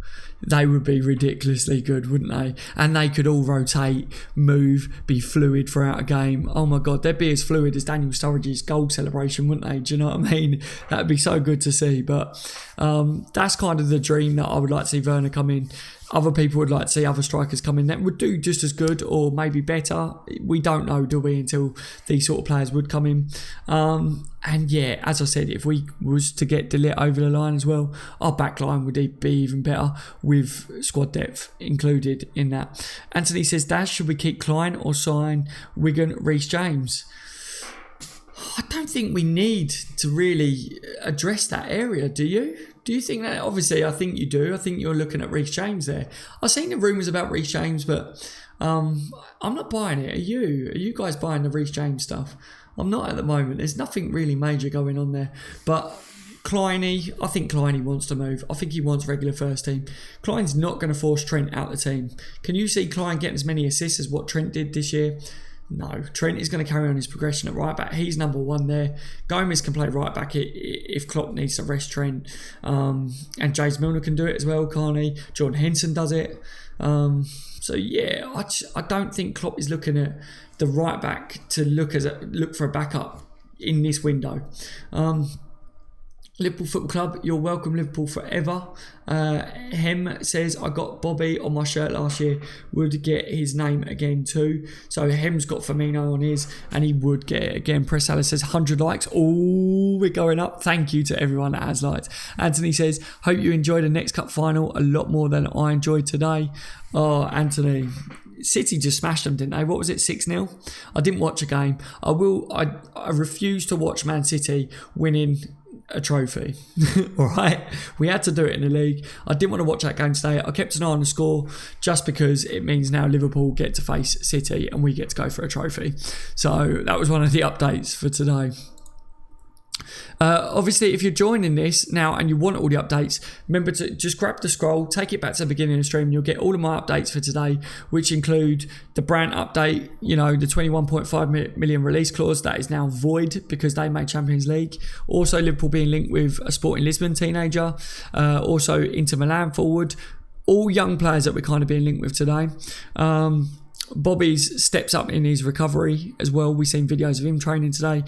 They would be ridiculously good, wouldn't they? And they could all rotate, move, be fluid throughout a game. Oh my God, they'd be as fluid as Daniel Sturridge's goal celebration, wouldn't they? Do you know what I mean? That'd be so good to see. But that's kind of the dream that I would like to see Werner come in. Other people would like to see other strikers come in that would do just as good or maybe better. We don't know, do we, until these sort of players would come in. And yeah, as I said, if we was to get De Ligt over the line as well, our back line would be even better with squad depth included in that. Anthony says, Dash, should we keep Klein or sign Wigan Reece James? I don't think we need to really address that area, do you? Do you think that? Obviously, I think you do. I think you're looking at Reece James there. I've seen the rumours about Reece James, but I'm not buying it. Are you? Are you guys buying the Reece James stuff? I'm not at the moment. There's nothing really major going on there. But Kleiny, I think Kleiny wants to move. I think he wants regular first team. Klein's not going to force Trent out the team. Can you see Klein getting as many assists as what Trent did this year? No, Trent is going to carry on his progression at right back. He's number one there. Gomez can play right back if Klopp needs to rest Trent. And James Milner can do it as well, can't he? Jordan Henson does it. So yeah, I don't think Klopp is looking at the right back to look for a backup in this window. Liverpool Football Club, you're welcome, Liverpool forever. Hem says, I got Bobby on my shirt last year, would get his name again too. So Hem's got Firmino on his, and he would get it again. Press Alice says 100 likes. Oh, we're going up. Thank you to everyone that has liked. Anthony says, hope you enjoyed the next cup final a lot more than I enjoyed today. Oh, Anthony, City just smashed them, didn't they? What was it, 6-0? I didn't watch a game. I refuse to watch Man City winning a trophy. All right, we had to do it in the league. I didn't want to watch that game today. I kept an eye on the score just because it means now Liverpool get to face City and we get to go for a trophy. So that was one of the updates for today. Obviously, if you're joining this now and you want all the updates, remember to just grab the scroll, take it back to the beginning of the stream, and you'll get all of my updates for today, which include the Brandt update, the 21.5 million release clause that is now void because they made Champions League. Also, Liverpool being linked with a Sporting Lisbon teenager. Also, Inter Milan forward. All young players that we're kind of being linked with today. Bobby's steps up in his recovery as well. We've seen videos of him training today.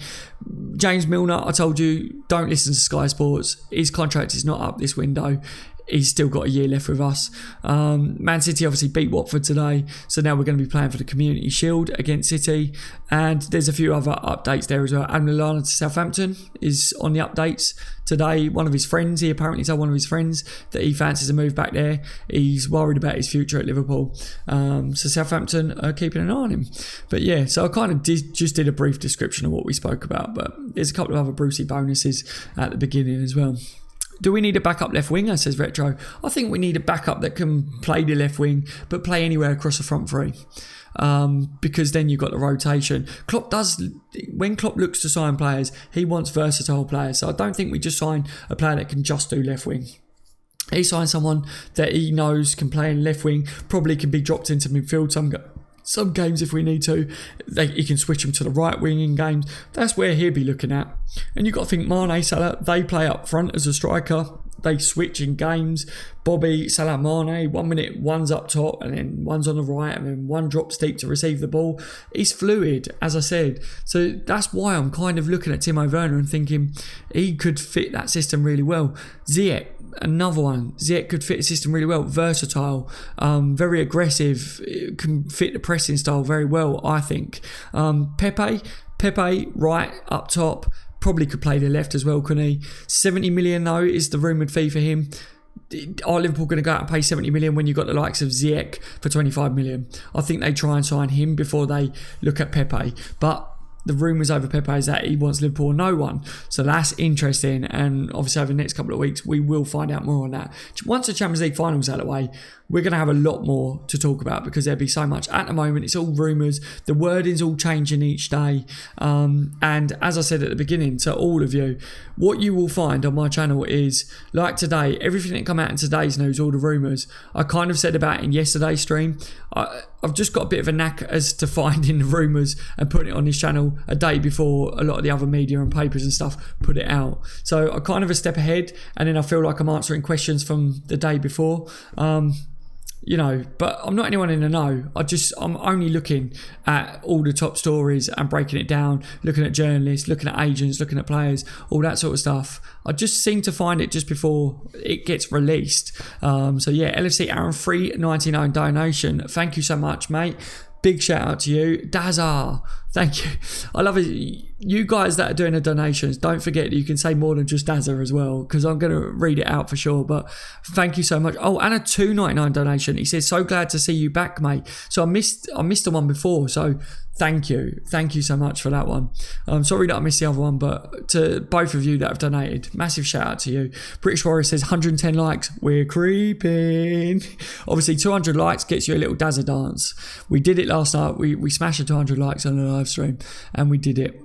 James Milner, I told you, don't listen to Sky Sports. His contract is not up this window. He's still got a year left with us. Man City obviously beat Watford today, so now we're going to be playing for the Community Shield against City. And there's a few other updates there as well. Lallana to Southampton is on the updates today. One of his friends, he apparently told one of his friends that he fancies a move back there. He's worried about his future at Liverpool. So Southampton are keeping an eye on him. But yeah, so I kind of just did a brief description of what we spoke about, but there's a couple of other Brucey bonuses at the beginning as well. Do we need a backup left winger, says Retro? I think we need a backup that can play the left wing, but play anywhere across the front three. Because then you've got the rotation. When Klopp looks to sign players, he wants versatile players. So I don't think we just sign a player that can just do left wing. He signs someone that he knows can play in left wing, probably can be dropped into midfield some games if we need to. He can switch them to the right wing in games. That's where he'll be looking at. And you've got to think Mane, Salah, they play up front as a striker. They switch in games. Bobby, Salah, Mane, 1 minute one's up top and then one's on the right and then one drops deep to receive the ball. He's fluid, as I said. So that's why I'm kind of looking at Timo Werner and thinking he could fit that system really well. Ziyech, another one. Ziyech could fit the system really well. Versatile, very aggressive, can fit the pressing style very well, I think. Pepe, right up top, probably could play the left as well, couldn't he? 70 million though is the rumoured fee for him. Are Liverpool going to go out and pay 70 million when you've got the likes of Ziyech for 25 million? I think they try and sign him before they look at Pepe. But the rumours over Pepe is that he wants Liverpool no one. So that's interesting. And obviously over the next couple of weeks, we will find out more on that. Once the Champions League final's out of the way, we're going to have a lot more to talk about because there'll be so much. At the moment, it's all rumours. The wording's all changing each day. And as I said at the beginning to all of you, what you will find on my channel is, like today, everything that come out in today's news, all the rumours, I kind of said about in yesterday's stream. I've just got a bit of a knack as to finding the rumours and putting it on this channel a day before a lot of the other media and papers and stuff put it out. So I'm kind of a step ahead, and then I feel like I'm answering questions from the day before. But I'm not anyone in the know. I'm only looking at all the top stories and breaking it down, looking at journalists, looking at agents, looking at players, all that sort of stuff. I just seem to find it just before it gets released. LFC Aaron, $3.99 donation. Thank you so much, mate. Big shout out to you. Dazar, thank you. I love it. You guys that are doing the donations, don't forget you can say more than just Dazza as well, because I'm going to read it out for sure. But thank you so much. Oh, and a $2.99 donation. He says, so glad to see you back, mate. So I missed the one before. So thank you so much for that one. I'm sorry that I missed the other one, but to both of you that have donated, massive shout out to you. British Warrior says 110 likes, we're creeping. Obviously 200 likes gets you a little Dazza dance. We did it last night. We smashed the 200 likes on the live stream and we did it.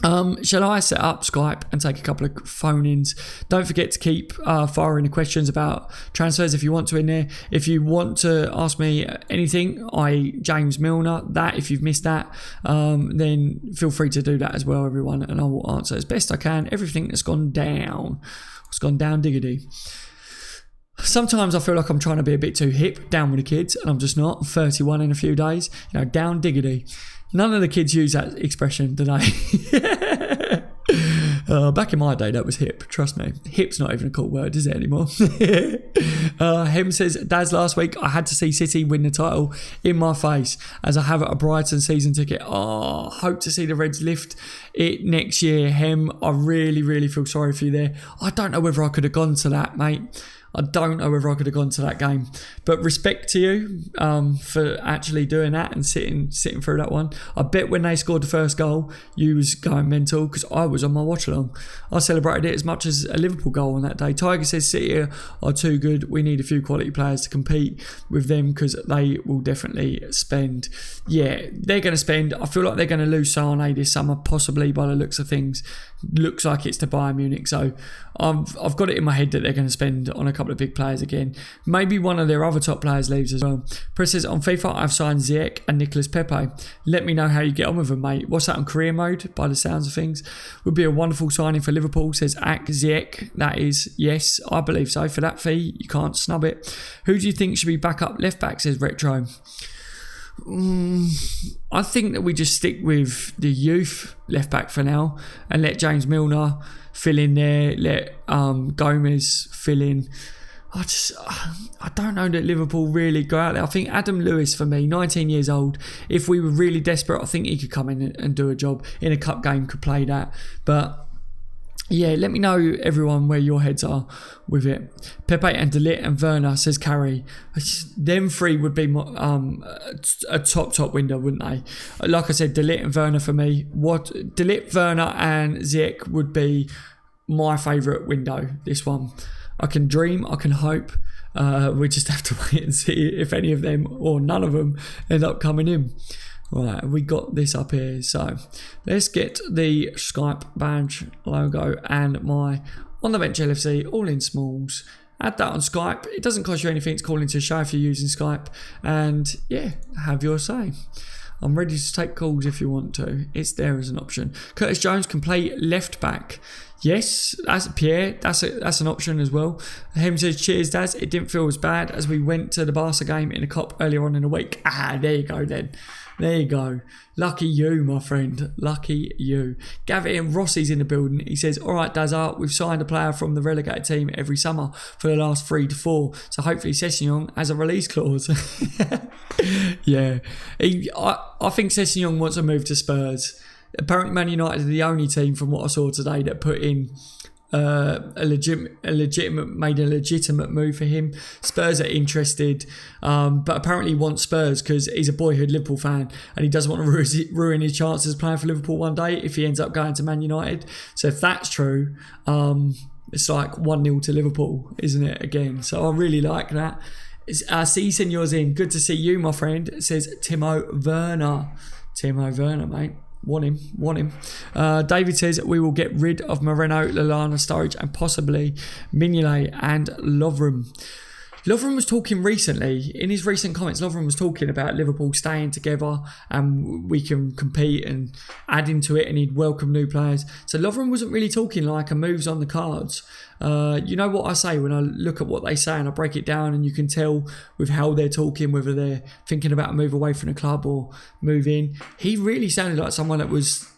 Shall I set up Skype and take a couple of phone-ins? Don't forget to keep firing the questions about transfers if you want to in there. If you want to ask me anything, James Milner, that if you've missed that, then feel free to do that as well, everyone, and I will answer as best I can everything that's gone down. It's gone down diggity. Sometimes I feel like I'm trying to be a bit too hip, down with the kids, and I'm just not. I'm 31 in a few days, down diggity. None of the kids use that expression, do they? Back in my day, that was hip. Trust me. Hip's not even a cool word, is it anymore? Hem says, Daz, last week I had to see City win the title in my face as I have a Brighton season ticket. Oh, hope to see the Reds lift it next year. Hem, I really, really feel sorry for you there. I don't know whether I could have gone to that, mate. I don't know whether I could have gone to that game, but respect to you for actually doing that and sitting through that one. I bet when they scored the first goal, you was going mental because I was on my watch along. I celebrated it as much as a Liverpool goal on that day. Tiger says City are too good. We need a few quality players to compete with them because they will definitely spend. Yeah, they're going to spend. I feel like they're going to lose Sane this summer, possibly by the looks of things. Looks like it's to Bayern Munich, so I've got it in my head that they're going to spend on a couple of big players again. Maybe one of their other top players leaves as well. Press says, on FIFA I've signed Ziyech and Nicolas Pepe. Let me know how you get on with them, mate. What's that on career mode? By the sounds of things, would be a wonderful signing for Liverpool, says Ak Ziyech. That is, yes, I believe so. For that fee, you can't snub it. Who do you think should be back up left back, says Retro? I think that we just stick with the youth left back for now and let James Milner fill in there, let Gomez fill in. I don't know that Liverpool really go out there. I think Adam Lewis, for me, 19 years old, if we were really desperate, I think he could come in and do a job in a cup game, could play that. But yeah, let me know, everyone, where your heads are with it. Pepe and De Ligt and Werner, says Carrie. Them three would be a top window, wouldn't they? Like I said, De Ligt and Werner for me. De Ligt, Werner and Ziyech would be my favourite window, this one. I can dream, I can hope. We just have to wait and see if any of them or none of them end up coming in. Right, we got this up here. So let's get the Skype badge logo and my On the Bench LFC all in smalls. Add that on Skype. It doesn't cost you anything to call into a show if you're using Skype. And yeah, have your say. I'm ready to take calls if you want to. It's there as an option. Curtis Jones can play left back. Yes, that's Pierre. That's an option as well. Him says, cheers, Daz. It didn't feel as bad as we went to the Barca game in a cup earlier on in the week. There you go then. There you go. Lucky you, my friend. Lucky you. Gavin Rossi's in the building. He says, all right, Dazar, we've signed a player from the relegated team every summer for the last 3 to 4. So hopefully Sessegnon has a release clause. Yeah. I think Sessegnon wants to move to Spurs. Apparently Man United are the only team, from what I saw today, that put in a legitimate move for him. Spurs are interested, but apparently he wants Spurs because he's a boyhood Liverpool fan and he doesn't want to ruin his chances of playing for Liverpool one day if he ends up going to Man United. So if that's true, it's like 1-0 to Liverpool, isn't it, again? So I really like that. I see Senor's in. Good to see you, my friend. It says Timo Werner. Timo Werner, mate. Want him. David says we will get rid of Moreno, Lallana, Sturridge and possibly Mignolet and Lovren. Lovren was talking recently, in his recent comments, Lovren was talking about Liverpool staying together and we can compete and add into it and he'd welcome new players. So Lovren wasn't really talking like a move's on the cards. You know what I say when I look at what they say and I break it down, and you can tell with how they're talking whether they're thinking about a move away from the club or move in. He really sounded like someone that was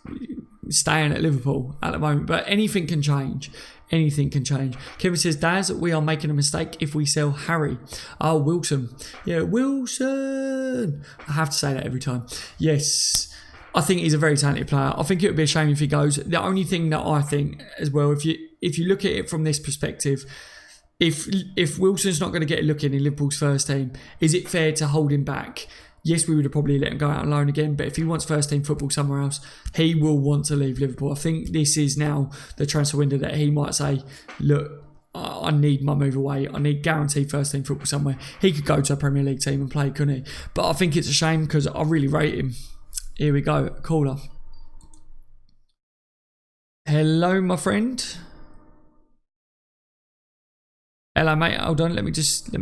staying at Liverpool at the moment, but anything can change. Anything can change. Kevin says, Daz, we are making a mistake if we sell Harry. Oh, Wilson. Yeah, Wilson. I have to say that every time. Yes. I think he's a very talented player. I think it would be a shame if he goes. The only thing that I think as well, if you look at it from this perspective, if Wilson's not going to get a look in Liverpool's first team, is it fair to hold him back? Yes, we would have probably let him go out on loan again, but if he wants first team football somewhere else, he will want to leave Liverpool. I think this is now the transfer window that he might say, look, I need my move away. I need guaranteed first team football somewhere. He could go to a Premier League team and play, couldn't he? But I think it's a shame because I really rate him. Here we go, caller. Hello, my friend. Hello, mate. Hold on, let me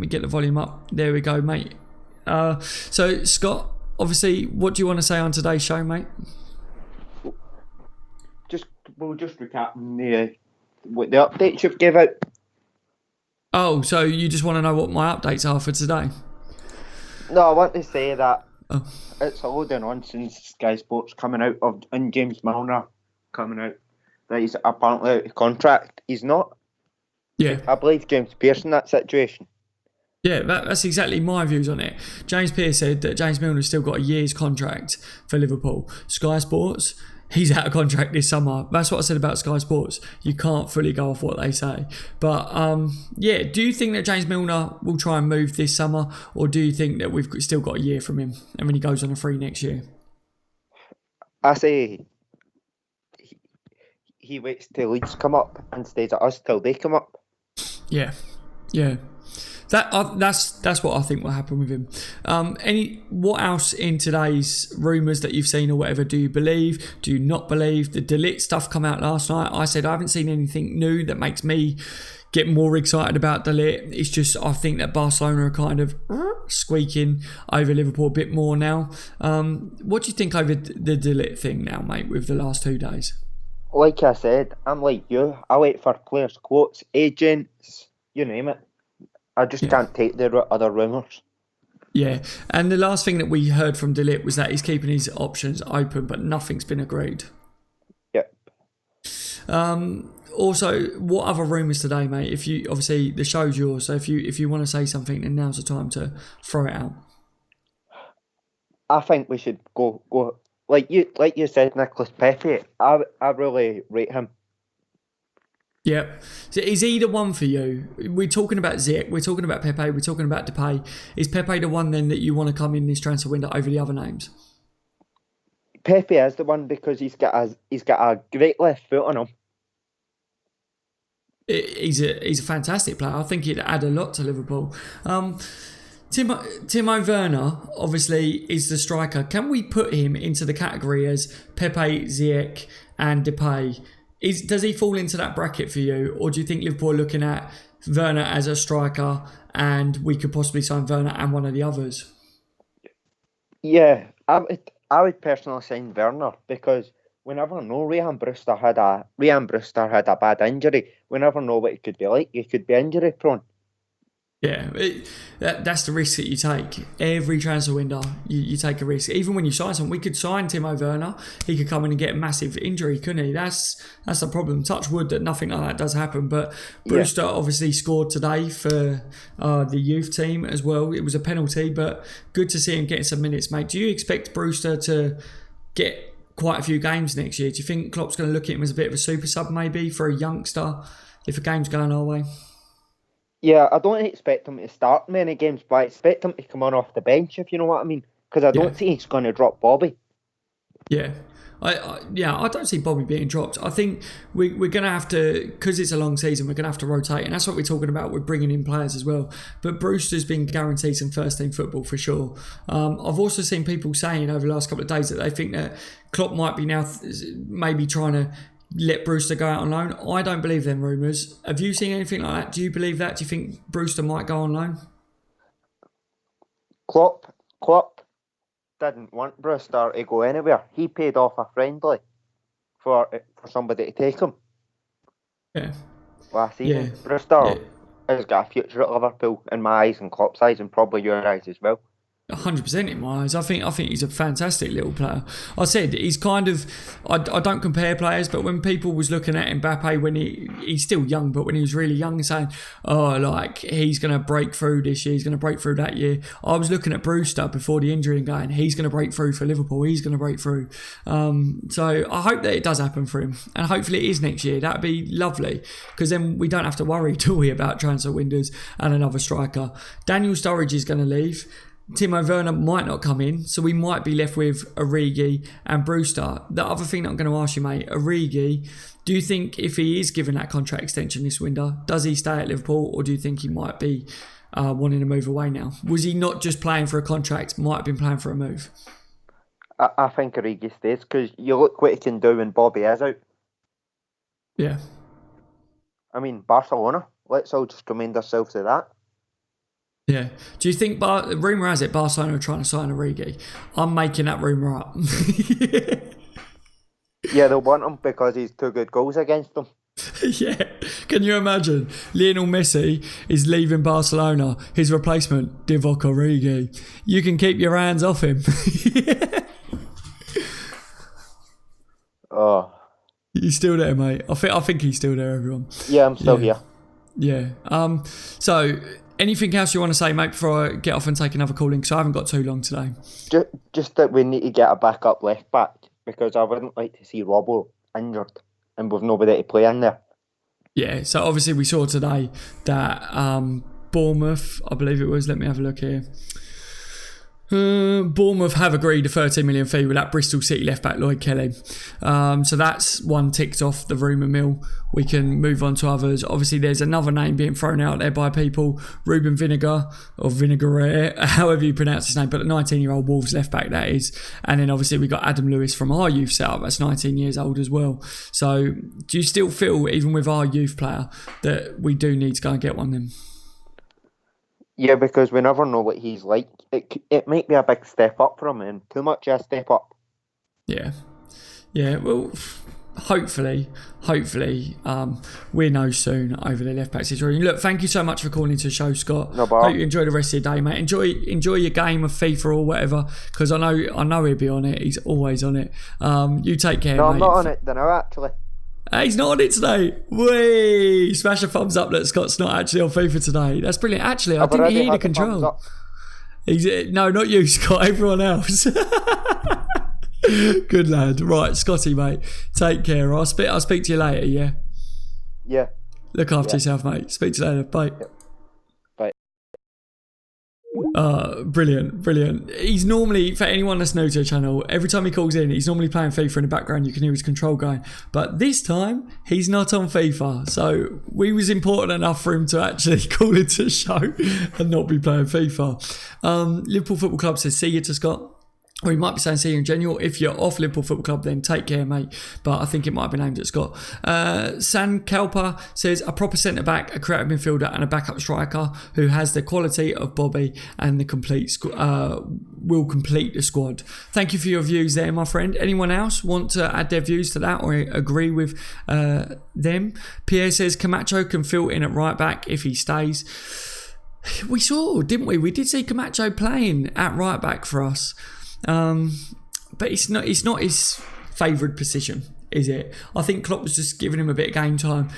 get the volume up. There we go, mate. So Scott, obviously, what do you want to say on today's show, mate? We'll just recap the updates you've gave out. Oh, so you just want to know what my updates are for today? No, I want to say that it's a load of nonsense. Sky Sports coming out and James Milner coming out that he's apparently out of contract. He's not. Yeah, I believe James Pearce in that situation. Yeah, that's exactly my views on it. James Pearce said that James Milner's still got a year's contract for Liverpool. Sky Sports, he's out of contract this summer. That's what I said about Sky Sports. You can't fully go off what they say. But, yeah, do you think that James Milner will try and move this summer, or do you think that we've still got a year from him and when he goes on a free next year? I say he waits till Leeds come up and stays at us till they come up. Yeah. That's what I think will happen with him. What else in today's rumours that you've seen or whatever do you believe? Do you not believe? The De Ligt stuff come out last night. I said I haven't seen anything new that makes me get more excited about De Ligt. It's just I think that Barcelona are kind of squeaking over Liverpool a bit more now. What do you think over the De Ligt thing now, mate, with the last 2 days? Like I said, I'm like you. I wait for players' quotes, agents, you name it. I just can't take the other rumours. Yeah, and the last thing that we heard from De Ligt was that he's keeping his options open, but nothing's been agreed. Yep. Also, what other rumours today, mate? If you obviously the show's yours, so if you want to say something, then now's the time to throw it out. I think we should go like you said, Nicholas Pepe. I really rate him. Yep. So is he the one for you? We're talking about Ziyech, we're talking about Pepe, we're talking about Depay. Is Pepe the one then that you want to come in this transfer window over the other names? Pepe is the one because he's got a great left foot on him. He's a fantastic player. I think he'd add a lot to Liverpool. Timo Werner obviously is the striker. Can we put him into the category as Pepe, Ziyech and Depay? Does he fall into that bracket for you, or do you think Liverpool are looking at Werner as a striker and we could possibly sign Werner and one of the others? Yeah, I would personally sign Werner because we never know. Ryan Brewster had a bad injury. We never know what it could be like. He could be injury prone. Yeah, that's the risk that you take. Every transfer window, you take a risk. Even when you sign someone, we could sign Timo Werner. He could come in and get a massive injury, couldn't he? That's the problem. Touch wood that nothing like that does happen. But Brewster obviously scored today for the youth team as well. It was a penalty, but good to see him getting some minutes, mate. Do you expect Brewster to get quite a few games next year? Do you think Klopp's going to look at him as a bit of a super sub maybe for a youngster if a game's going our way? Yeah, I don't expect him to start many games, but I expect him to come on off the bench, if you know what I mean. Because I don't think he's going to drop Bobby. Yeah. I don't see Bobby being dropped. I think we're going to have to, because it's a long season, we're going to have to rotate. And that's what we're talking about. We're bringing in players as well. But Brewster's been guaranteed some first-team football for sure. I've also seen people saying over the last couple of days that they think that Klopp might be now maybe trying to let Brewster go out on loan. I don't believe them rumours. Have you seen anything like that? Do you believe that? Do you think Brewster might go on loan? Klopp didn't want Brewster to go anywhere. He paid off a friendly for somebody to take him. Yeah. Last season. Yeah. Brewster has got a future at Liverpool in my eyes and Klopp's eyes and probably your eyes as well. 100% in my eyes. I think he's a fantastic little player. I said he's kind of. I don't compare players, but when people was looking at Mbappe when he's still young, but when he was really young, saying, "Oh, like he's going to break through this year, he's going to break through that year," I was looking at Brewster before the injury and going, "He's going to break through for Liverpool. He's going to break through." So I hope that it does happen for him, and hopefully it is next year. That'd be lovely because then we don't have to worry, do we, about transfer windows and another striker. Daniel Sturridge is going to leave. Timo Werner might not come in, so we might be left with Origi and Brewster. The other thing that I'm going to ask you, mate, Origi, do you think if he is given that contract extension this window, does he stay at Liverpool, or do you think he might be wanting to move away now? Was he not just playing for a contract, might have been playing for a move? I think Origi stays, because you look what he can do when Bobby is out. Yeah. I mean, Barcelona, let's all just remind ourselves of that. Yeah. Do you think, rumour has it, Barcelona are trying to sign Origi? I'm making that rumour up. Yeah, they'll want him because he's 2 good goals against them. Yeah. Can you imagine? Lionel Messi is leaving Barcelona. His replacement, Divock Origi. You can keep your hands off him. Oh. He's still there, mate. I think he's still there, everyone. Yeah, I'm still here. Yeah. So... anything else you want to say, mate, before I get off and take another calling? Because I haven't got too long today. Just that we need to get a backup left back because I wouldn't like to see Robbo injured and with nobody to play in there. Yeah, so obviously we saw today that Bournemouth, I believe it was, let me have a look here. Bournemouth have agreed a 13 million fee with that Bristol City left back Lloyd Kelly. So that's one ticked off the rumour mill. We can move on to others. Obviously, there's another name being thrown out there by people, Ruben Vinegar or Vinegare, however you pronounce his name, but the 19-year-old Wolves left back that is. And then obviously we got Adam Lewis from our youth setup. That's 19 years old as well. So do you still feel, even with our youth player, that we do need to go and get one of them? Yeah, because we never know what he's like. It might be a big step up for him and too much of a step up. Yeah. Yeah, well, hopefully, we'll know soon over the left back situation. Look, thank you so much for calling into the show, Scott. No problem. Hope you enjoy the rest of your day, mate. Enjoy your game of FIFA or whatever, because I know he'll be on it. He's always on it. You take care, No, mate. I'm not on it now, actually. He's not on it today. Whee! Smash a thumbs up that Scott's not actually on FIFA today. That's brilliant. Actually, I didn't hear the control. No, not you, Scott. Everyone else. Good lad. Right, Scotty, mate. Take care. I'll speak to you later, yeah? Yeah. Look after yourself, mate. Speak to you later. Bye. Yep. Bye. Brilliant. He's normally, for anyone that's new to the channel, every time he calls in, he's normally playing FIFA in the background. You can hear his control going. But this time, he's not on FIFA. So we was important enough for him to actually call into the show and not be playing FIFA. Liverpool Football Club says, see you to Scott. Or he might be saying see you in general. If you're off Liverpool Football Club, then take care, mate. But I think it might have been aimed at Scott. San Kalpa says, a proper centre-back, a creative midfielder and a backup striker who has the quality of Bobby and the will complete the squad. Thank you for your views there, my friend. Anyone else want to add their views to that or agree with them? Pierre says, Camacho can fill in at right back if he stays. We saw, didn't we? We did see Camacho playing at right back for us. But it's not his favoured position, is it? I think Klopp was just giving him a bit of game time,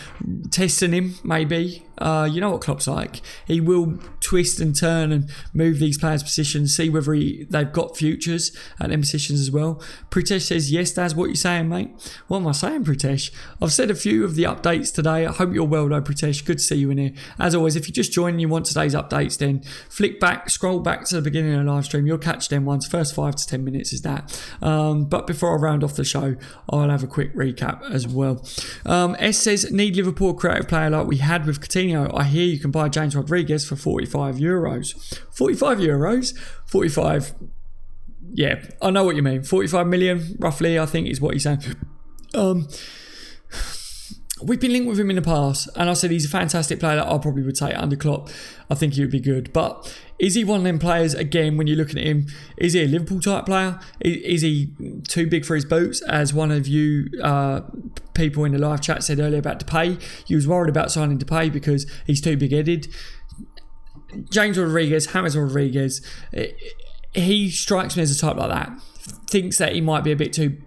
testing him maybe. You know what Klopp's like. He will twist and turn and move these players' positions, see whether they've got futures at them positions as well. Pritesh says, yes, Daz, what you saying, mate? What am I saying, Pritesh? I've said a few of the updates today. I hope you're well though, Pritesh. Good to see you in here. As always, if you just joined and you want today's updates, then scroll back to the beginning of the live stream. You'll catch them ones. First 5 to 10 minutes is that. But before I round off the show, I'll have a quick recap as well. S says, need Liverpool creative player like we had with Coutinho. I hear you can buy James Rodriguez for €45. 45 euros? 45. Yeah, I know what you mean. 45 million, roughly, I think is what he's saying. We've been linked with him in the past, and I said he's a fantastic player that I probably would take under Klopp. I think he would be good. But is he one of them players, again, when you're looking at him, is he a Liverpool type player? Is he too big for his boots? As one of you people in the live chat said earlier about Depay, you was worried about signing Depay because he's too big-headed. James Rodriguez, he strikes me as a type like that. Thinks that he might be a bit too,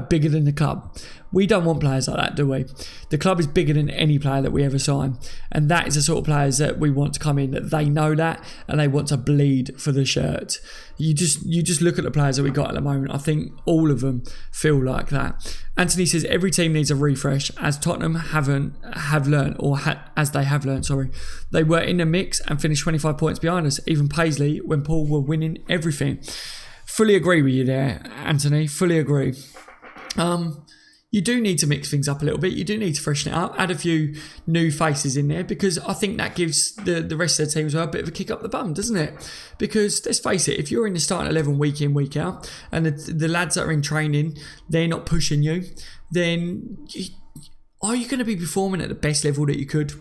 bigger than the club. We don't want players like that, do we? The club is bigger than any player that we ever sign. And that is the sort of players that we want to come in, that they know that and they want to bleed for the shirt. You just look at the players that we got at the moment. I think all of them feel like that. Anthony says every team needs a refresh, as Tottenham have learned. They were in the mix and finished 25 points behind us. Even Paisley, when Paul were winning everything. Fully agree with you there, Anthony. Fully agree. You do need to mix things up a little bit. You do need to freshen it up. Add a few new faces in there, because I think that gives the rest of the team as well a bit of a kick up the bum, doesn't it? Because let's face it, if you're in the starting 11 week in, week out, and the lads that are in training, they're not pushing you, then are you going to be performing at the best level that you could?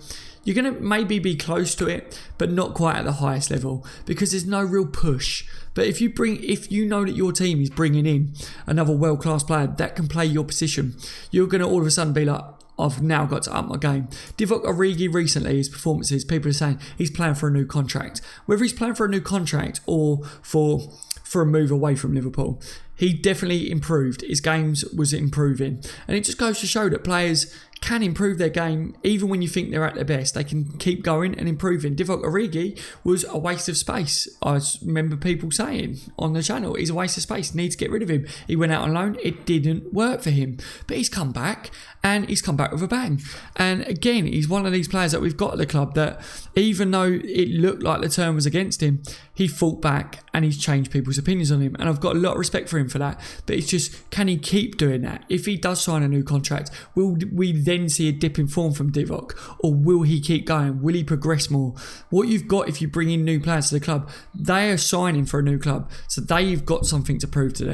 You're going to maybe be close to it, but not quite at the highest level, because there's no real push. But if you know that your team is bringing in another world-class player that can play your position, you're going to all of a sudden be like, I've now got to up my game. Divock Origi recently, his performances, people are saying he's playing for a new contract. Whether he's playing for a new contract or for a move away from Liverpool, he definitely improved. His games was improving. And it just goes to show that players can improve their game even when you think they're at their best. They can keep going and improving. Divock Origi was a waste of space. I remember people saying on the channel, he's a waste of space, need to get rid of him. He went out on loan, it didn't work for him. But he's come back, and he's come back with a bang. And again, he's one of these players that we've got at the club that, even though it looked like the turn was against him, he fought back and he's changed people's opinions on him. And I've got a lot of respect for him for that. But it's just, can he keep doing that? If he does sign a new contract, will we then see a dip in form from Divock? Or will he keep going? Will he progress more? What you've got if you bring in new players to the club, they are signing for a new club. So they've got something to prove to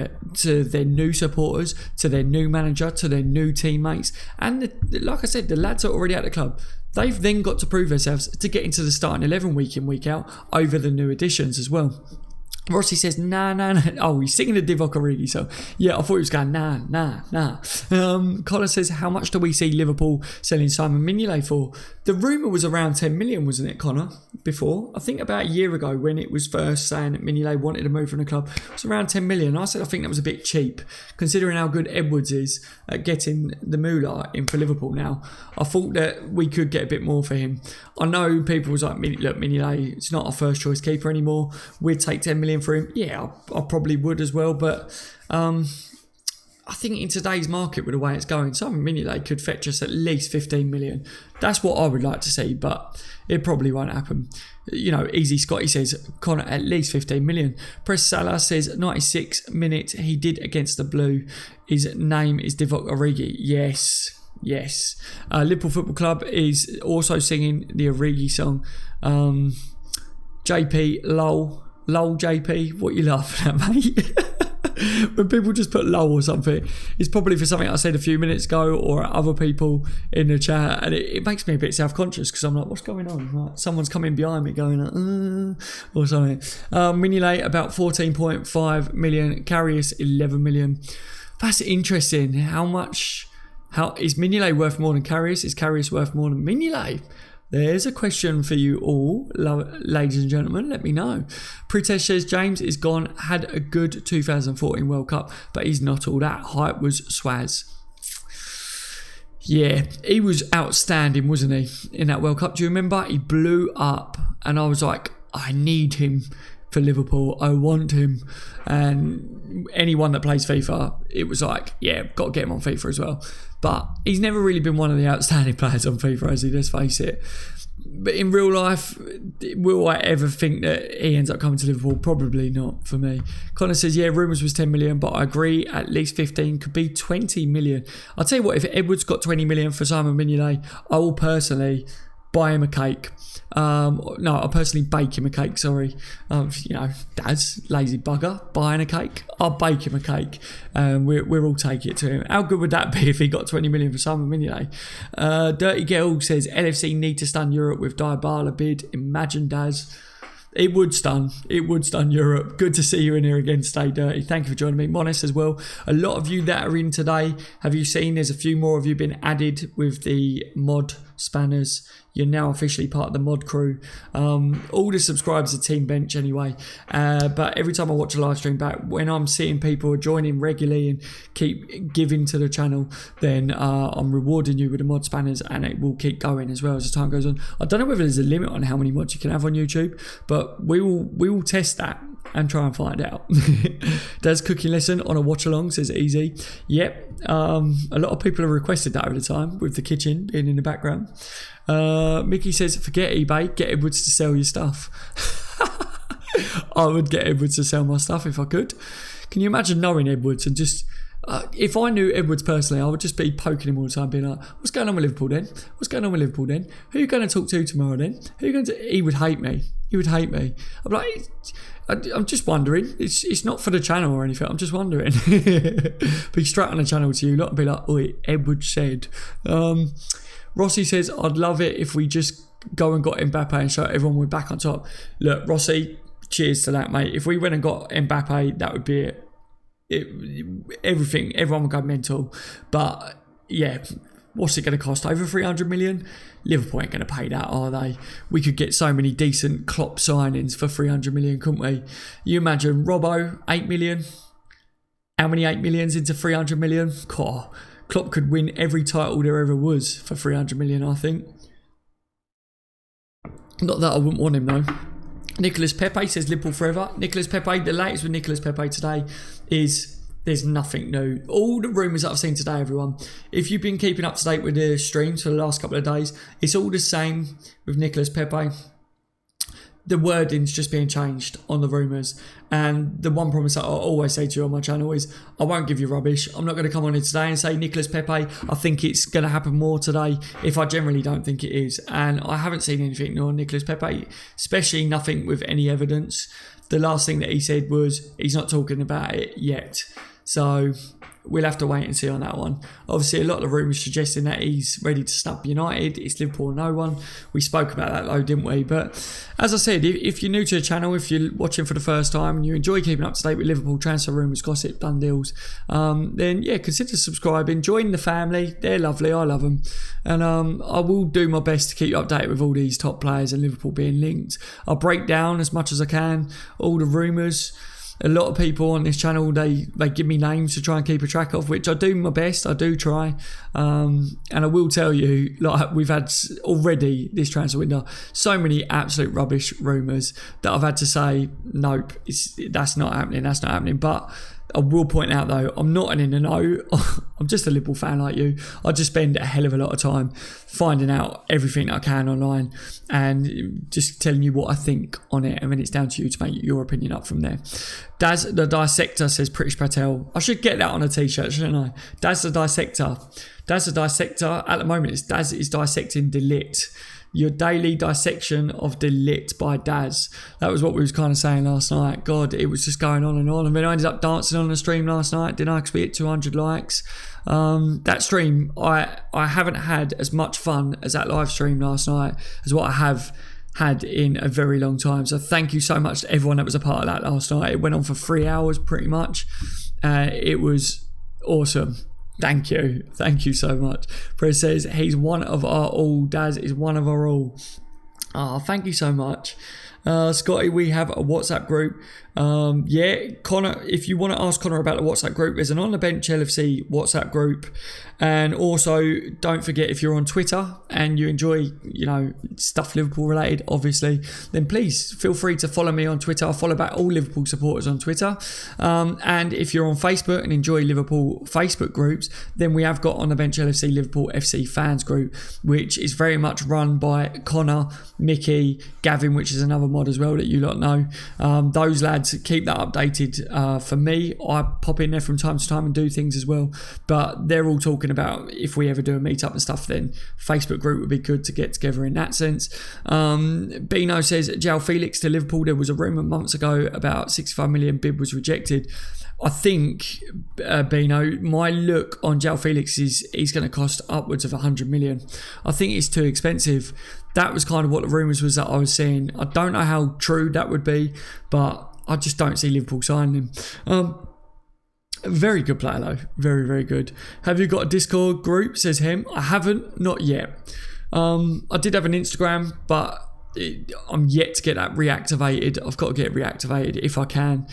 their new supporters, to their new manager, to their new teammates. And like I said, the lads are already at the club. They've then got to prove themselves to get into the starting 11 week in, week out over the new additions as well. Rossi says, nah. Oh, he's singing the Divock Origi, so yeah, I thought he was going, nah. Colin says, how much do we see Liverpool selling Simon Mignolet for? The rumour was around 10 million, wasn't it, Connor, before? I think about a year ago when it was first saying that Mignolet wanted to move from the club, it was around 10 million. I said I think that was a bit cheap, considering how good Edwards is at getting the moolah in for Liverpool now. I thought that we could get a bit more for him. I know people was like, look, Mignolet, it's not our first choice keeper anymore. We'd take 10 million for him. Yeah, I probably would as well, but I think in today's market with the way it's going, Simon Mignolet could fetch us at least 15 million. That's what I would like to see, but it probably won't happen. You know, Easy Scotty says, Connor, at least 15 million. Press Salah says, 96 minutes he did against the Blue. His name is Divock Origi. Yes. Liverpool Football Club is also singing the Origi song. JP, lol JP, what you laughing at, mate? When people just put lol or something, it's probably for something I said a few minutes ago or other people in the chat, and it makes me a bit self-conscious because I'm like, what's going on? Like, someone's coming behind me going or something. Mignolet about 14.5 million, Karius 11 million. That's interesting. How is Mignolet worth more than Karius? Is Karius worth more than Mignolet? There's a question for you all, ladies and gentlemen. Let me know. Pritesh says, James is gone, had a good 2014 World Cup, but he's not all that. Hype was swaz. Yeah, he was outstanding, wasn't he, in that World Cup? Do you remember? He blew up, and I was like, I need him for Liverpool. I want him. And anyone that plays FIFA, it was like, yeah, got to get him on FIFA as well. But he's never really been one of the outstanding players on FIFA, has he? Let's face it. But in real life, will I ever think that he ends up coming to Liverpool? Probably not for me. Connor says, yeah, rumours was 10 million, but I agree, at least 15, could be 20 million. I'll tell you what, if Edwards got 20 million for Simon Mignolet, I will personally buy him a cake. No, I'll personally bake him a cake, sorry. You know, Dad's lazy bugger, buying a cake. I'll bake him a cake. We'll all take it to him. How good would that be if he got 20 million for Simon Mignolet? Dirty Girl says, LFC need to stun Europe with Dybala bid. Imagine, Daz. It would stun Europe. Good to see you in here again, Stay Dirty. Thank you for joining me. Monis as well. A lot of you that are in today, have you seen there's a few more of you been added with the mod spanners. You're now officially part of the mod crew. All the subscribers are Team Bench anyway. But every time I watch a live stream back, when I'm seeing people joining regularly and keep giving to the channel, then I'm rewarding you with the mod spanners, and it will keep going as well as the time goes on. I don't know whether there's a limit on how many mods you can have on YouTube, but we will test that and try and find out. Does cooking lesson on a watch along, says Easy. Yep. A lot of people have requested that over the time with the kitchen being in the background. Mickey says, forget eBay, get Edwards to sell your stuff. I would get Edwards to sell my stuff if I could. Can you imagine knowing Edwards and just if I knew Edwards personally, I would just be poking him all the time, being like, what's going on with Liverpool then? What's going on with Liverpool then? Who are you going to talk to tomorrow then? Who are you going to... He would hate me. I'm like, I'm just wondering. It's not for the channel or anything. I'm just wondering. Be straight on the channel to you lot and be like, oi, Edwards said. Rossi says, I'd love it if we just go and got Mbappe and show everyone we're back on top. Look, Rossi, cheers to that, mate. If we went and got Mbappe, that would be it. Everyone would go mental. But yeah, what's it going to cost? Over 300 million? Liverpool ain't going to pay that, are they? We could get so many decent Klopp signings for 300 million, couldn't we? You imagine Robbo, 8 million. How many 8 millions into 300 million? God, Klopp could win every title there ever was for 300 million, I think. Not that I wouldn't want him though. Nicholas Pepe says Liverpool forever. Nicholas Pepe, the latest with Nicholas Pepe today is there's nothing new. All the rumours that I've seen today, everyone, if you've been keeping up to date with the streams for the last couple of days, it's all the same with Nicholas Pepe. The wording's just being changed on the rumours. And the one promise that I always say to you on my channel is I won't give you rubbish. I'm not going to come on here today and say Nicholas Pepe, I think it's going to happen more today if I generally don't think it is. And I haven't seen anything new on Nicholas Pepe, especially nothing with any evidence. The last thing that he said was he's not talking about it yet. So we'll have to wait and see on that one. Obviously, a lot of the rumours suggesting that he's ready to snub United. It's Liverpool or no one. We spoke about that though, didn't we? But as I said, if you're new to the channel, if you're watching for the first time and you enjoy keeping up to date with Liverpool transfer rumours, gossip, done deals, then yeah, consider subscribing. Join the family. They're lovely. I love them. And I will do my best to keep you updated with all these top players and Liverpool being linked. I'll break down as much as I can all the rumours. A lot of people on this channel, they give me names to try and keep a track of, which I do my best. I do try. And I will tell you, like, we've had already this transfer window so many absolute rubbish rumours that I've had to say, nope, that's not happening. But I will point out though, I'm not in the know. I'm just a Liverpool fan like you. I just spend a hell of a lot of time finding out everything that I can online and just telling you what I think on it, and then it's down to you to make your opinion up from there. Daz the Dissector says Pritish Patel. I should get that on a t-shirt, shouldn't I? Daz the Dissector. Daz the Dissector. At the moment, it's Daz is dissecting De Ligt. Your daily dissection of De Ligt by Daz. That was what we was kind of saying last night. God, it was just going on. And then I ended up dancing on the stream last night, didn't I? Because we hit 200 likes. That stream, I haven't had as much fun as that live stream last night as what I have had in a very long time. So thank you so much to everyone that was a part of that last night. It went on for 3 hours pretty much. It was awesome. Thank you so much. Prez says he's one of our all. Daz is one of our all. Thank you so much. Scotty, we have a WhatsApp group. Connor, if you want to ask Connor about the WhatsApp group, there's an On The Bench LFC WhatsApp group. And also, don't forget, if you're on Twitter and you enjoy, stuff Liverpool related, obviously, then please feel free to follow me on Twitter. I follow back all Liverpool supporters on Twitter. And if you're on Facebook and enjoy Liverpool Facebook groups, then we have got On The Bench LFC Liverpool FC fans group, which is very much run by Connor, Mickey, Gavin, which is another mod as well that you lot know. Those lads keep that updated for me. I pop in there from time to time and do things as well, but they're all talking about if we ever do a meetup and stuff, then Facebook group would be good to get together in that sense. Bino says João Felix to Liverpool. There was a rumour months ago about 65 million bid was rejected. I think, Bino, my look on João Felix is he's going to cost upwards of 100 million. I think it's too expensive. That was kind of what the rumours was that I was seeing. I don't know how true that would be, but I just don't see Liverpool signing him. Very good player though. Very, very good. Have you got a Discord group? Says him. I haven't. Not yet. I did have an Instagram, but I'm yet to get that reactivated. I've got to get it reactivated if I can.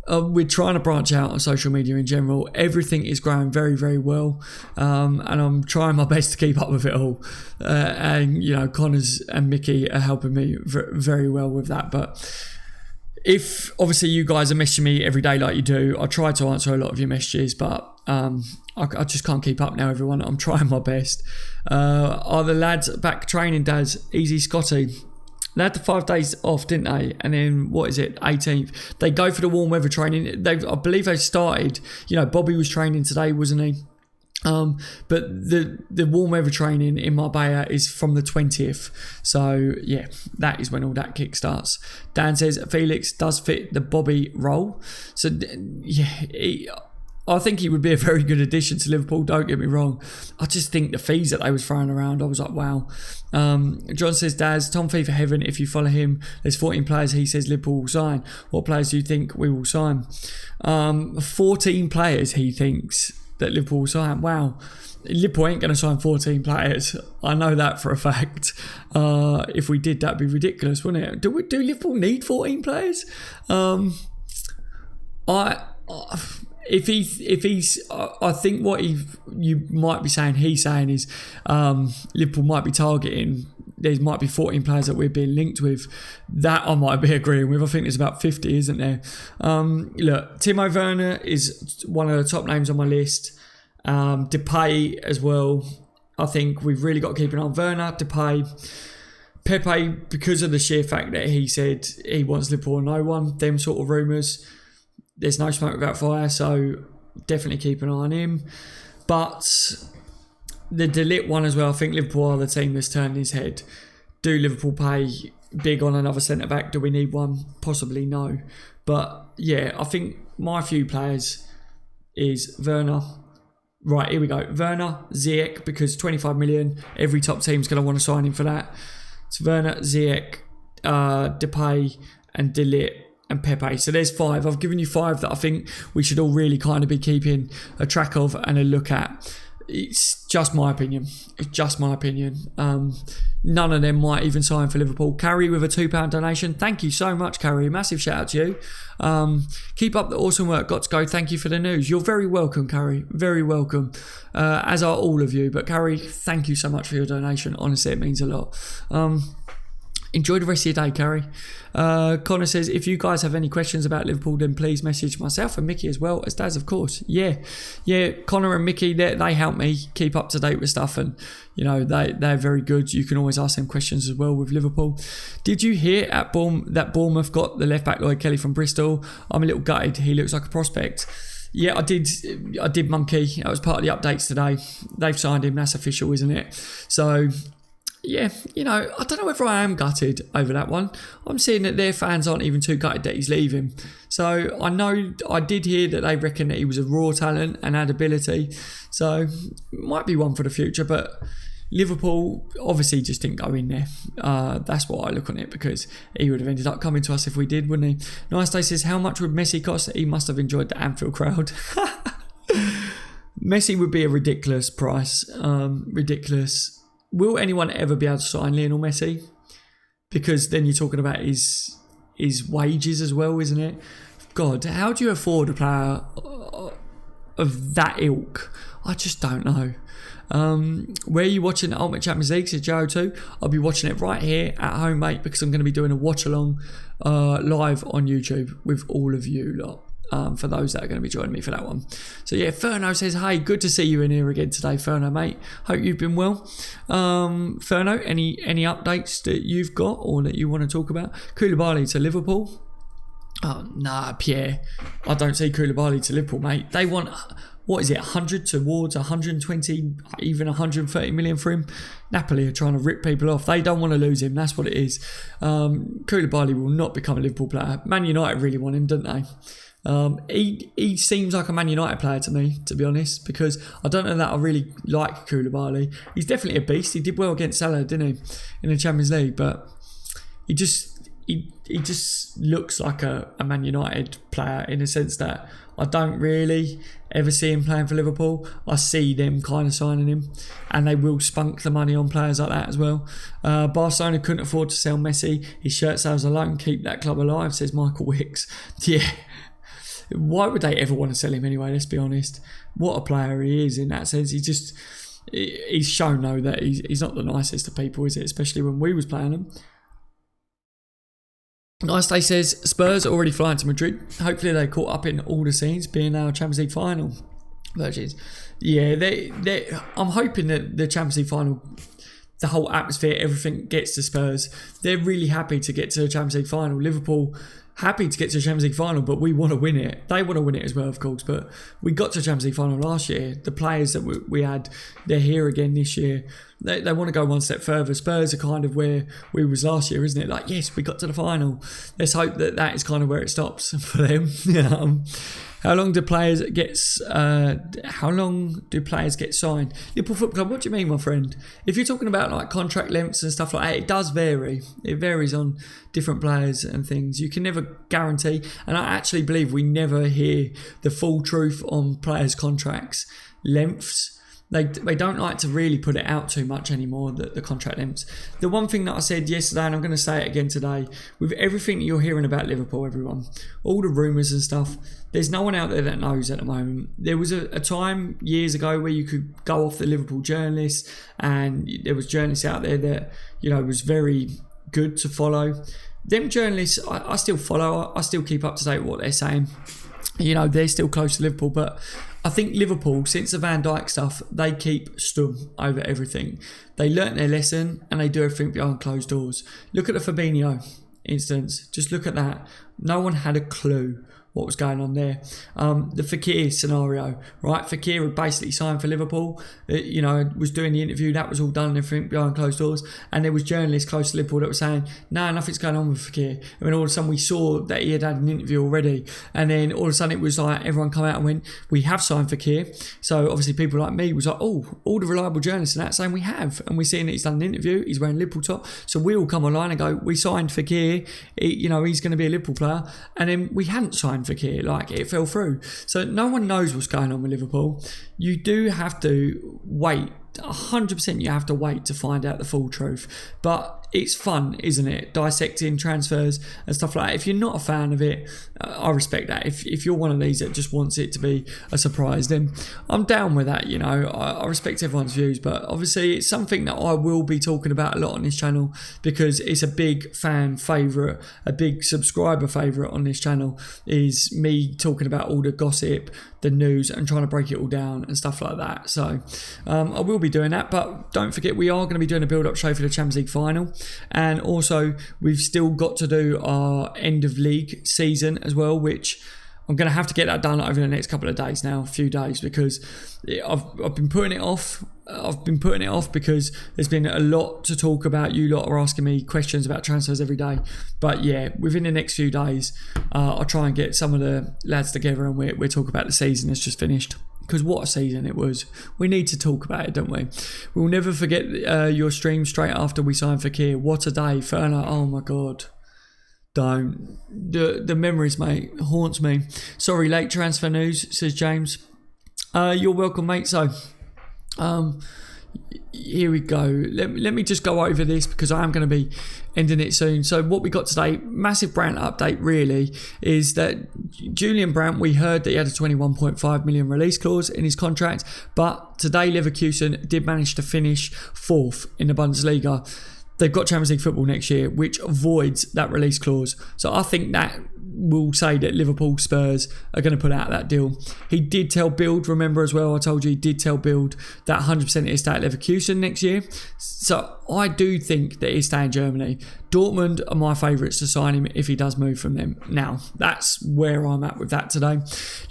We're trying to branch out on social media in general. Everything is growing very, very well. And I'm trying my best to keep up with it all. And, Connors and Mickey are helping me very well with that. But if obviously you guys are messaging me every day like you do, I try to answer a lot of your messages, but I just can't keep up now, everyone. I'm trying my best. Are the lads back training, Daz? Easy Scotty. They had the 5 days off, didn't they? And then, 18th? They go for the warm weather training. I believe they started, Bobby was training today, wasn't he? But the warm weather training in Marbella is from the 20th. So, yeah, that is when all that kick starts. Dan says Felix does fit the Bobby role. So, yeah, I think he would be a very good addition to Liverpool, don't get me wrong. I just think the fees that they was throwing around, I was like, wow. John says, Daz, Tom Fee for heaven, if you follow him, there's 14 players he says Liverpool will sign. What players do you think we will sign? 14 players he thinks that Liverpool will sign. Wow. Liverpool ain't going to sign 14 players. I know that for a fact. If we did, that'd be ridiculous, wouldn't it? Do Liverpool need 14 players? If he's, I think what you might be saying, he's saying is Liverpool might be targeting, there might be 14 players that we're being linked with. That I might be agreeing with. I think there's about 50, isn't there? Look, Timo Werner is one of the top names on my list. Depay as well. I think we've really got to keep an eye on Werner, Depay. Pepe, because of the sheer fact that he said he wants Liverpool or no one, them sort of rumours. There's no smoke without fire, so definitely keep an eye on him. But the De Ligt one as well, I think Liverpool are the team that's turning his head. Do Liverpool pay big on another centre-back? Do we need one? Possibly no. But yeah, I think my few players, is Werner. Right, here we go. Werner, Ziyech, because 25 million, every top team's going to want to sign him for that. It's Werner, Ziyech, Depay, and De Ligt, and Pepe. So there's 5. I've given you 5 that I think we should all really kind of be keeping a track of and a look at. It's just my opinion. It's just my opinion. None of them might even sign for Liverpool. Carrie with a £2 donation. Thank you so much, Carrie. Massive shout out to you. Keep up the awesome work. Got to go. Thank you for the news. You're very welcome, Carrie. Very welcome. As are all of you. But Carrie, thank you so much for your donation. Honestly, it means a lot. Enjoy the rest of your day, Carrie. Connor says, if you guys have any questions about Liverpool, then please message myself and Mickey as well as Daz, of course. Yeah, Connor and Mickey, they help me keep up to date with stuff, and they're very good. You can always ask them questions as well with Liverpool. Did you hear that Bournemouth got the left back Lloyd Kelly from Bristol? I'm a little gutted. He looks like a prospect. Yeah, I did, Monkey. That was part of the updates today. They've signed him. That's official, isn't it? So yeah, I don't know whether I am gutted over that one. I'm seeing that their fans aren't even too gutted that he's leaving. So I know I did hear that they reckon that he was a raw talent and had ability. So might be one for the future, but Liverpool obviously just didn't go in there. That's what I look on it, because he would have ended up coming to us if we did, wouldn't he? Nice Day says, how much would Messi cost? He must have enjoyed the Anfield crowd. Messi would be a ridiculous price. Ridiculous. Will anyone ever be able to sign Lionel Messi? Because then you're talking about his wages as well, isn't it? God, how do you afford a player of that ilk? I just don't know. Where are you watching the Ultimate Champions League? Says Joe2. I'll be watching it right here at home, mate, because I'm going to be doing a watch along live on YouTube with all of you lot. For those that are going to be joining me for that one. So yeah, Ferno says, hey, good to see you in here again today, Ferno, mate. Hope you've been well. Ferno, any updates that you've got or that you want to talk about? Koulibaly to Liverpool? Oh, nah, Pierre. I don't see Koulibaly to Liverpool, mate. They want, 100 towards 120, even 130 million for him? Napoli are trying to rip people off. They don't want to lose him. That's what it is. Koulibaly will not become a Liverpool player. Man United really want him, don't they? He seems like a Man United player to me, to be honest, because I don't know that I really like Koulibaly. He's definitely a beast. He did well against Salah, didn't he, in the Champions League? But he just looks like a Man United player in the sense that I don't really ever see him playing for Liverpool. I see them kind of signing him, and they will spunk the money on players like that as well. Barcelona couldn't afford to sell Messi. His shirt sales alone keep that club alive, says Michael Wicks. Yeah. Why would they ever want to sell him anyway? Let's be honest. What a player he is in that sense. He's shown though that he's not the nicest of people, is it? Especially when we was playing him. Nice Day says, Spurs are already flying to Madrid. Hopefully they caught up in all the scenes, being our Champions League final. Virgins. Yeah, I'm hoping that the Champions League final, the whole atmosphere, everything gets to Spurs. They're really happy to get to the Champions League final. Liverpool, happy to get to the Champions League final, but we want to win it. They want to win it as well, of course, but we got to the Champions League final last year. The players that we had, they're here again this year. They want to go one step further. Spurs are kind of where we was last year, isn't it? Like, yes, we got to the final. Let's hope that is kind of where it stops for them. How long do players get signed? Liverpool Football Club, what do you mean, my friend? If you're talking about like contract lengths and stuff like that, it does vary. It varies on different players and things. You can never guarantee, and I actually believe we never hear the full truth on players' contracts lengths. They don't like to really put it out too much anymore, the contract lengths. The one thing that I said yesterday, and I'm going to say it again today, with everything that you're hearing about Liverpool, everyone, all the rumours and stuff, there's no one out there that knows at the moment. There was a time years ago where you could go off the Liverpool journalists, and there was journalists out there that, was very good to follow. Them journalists, I still follow. I still keep up to date with what they're saying. They're still close to Liverpool, but I think Liverpool, since the Van Dijk stuff, they keep stum over everything. They learnt their lesson and they do everything behind closed doors. Look at the Fabinho instance. Just look at that. No one had a clue what was going on there. The Fekir scenario, right? Fekir had basically signed for Liverpool, was doing the interview, that was all done and everything behind closed doors, and there was journalists close to Liverpool that were saying, no, nothing's going on with Fekir. And then all of a sudden we saw that he had an interview already, and then all of a sudden it was like everyone come out and went, we have signed Fekir. So obviously people like me was like, oh, all the reliable journalists and that saying we have, and we're seeing that he's done an interview, he's wearing Liverpool top, so we all come online and go, we signed Fekir, he's going to be a Liverpool player, and then we hadn't signed Fekir, like it fell through. So no one knows what's going on with Liverpool. You do have to wait, 100% you have to wait to find out the full truth. But it's fun, isn't it? Dissecting transfers and stuff like that. If you're not a fan of it, I respect that. If you're one of these that just wants it to be a surprise, then I'm down with that, I respect everyone's views, but obviously it's something that I will be talking about a lot on this channel because it's a big fan favourite, a big subscriber favourite on this channel, is me talking about all the gossip, the news, and trying to break it all down and stuff like that. So I will be doing that, but don't forget we are going to be doing a build-up show for the Champions League final, and also we've still got to do our end of league season as well, which I'm going to have to get that done over the next couple of days now, a few days, because I've been putting it off. I've been putting it off because there's been a lot to talk about. You lot are asking me questions about transfers every day. But yeah, within the next few days, I'll try and get some of the lads together and we'll talk about the season that's just finished. Because what a season it was. We need to talk about it, don't we? We'll never forget your stream straight after we signed Fekir. What a day. Ferner, oh my God. Don't. The memories, mate, haunts me. Sorry, late transfer news, says James. You're welcome, mate. So, here we go. Let me just go over this because I am going to be ending it soon. So what we got today, massive Brandt update really, is that Julian Brandt, we heard that he had a 21.5 million release clause in his contract, but today Leverkusen did manage to finish 4th in the Bundesliga. They've got Champions League football next year, which avoids that release clause. So I think that will say that Liverpool Spurs are going to put out that deal. He did tell Bild, remember as well, I told you he did tell Bild that 100% he'll stay at Leverkusen next year. So I do think that he'll stay in Germany. Dortmund are my favourites to sign him if he does move from them. Now, that's where I'm at with that today.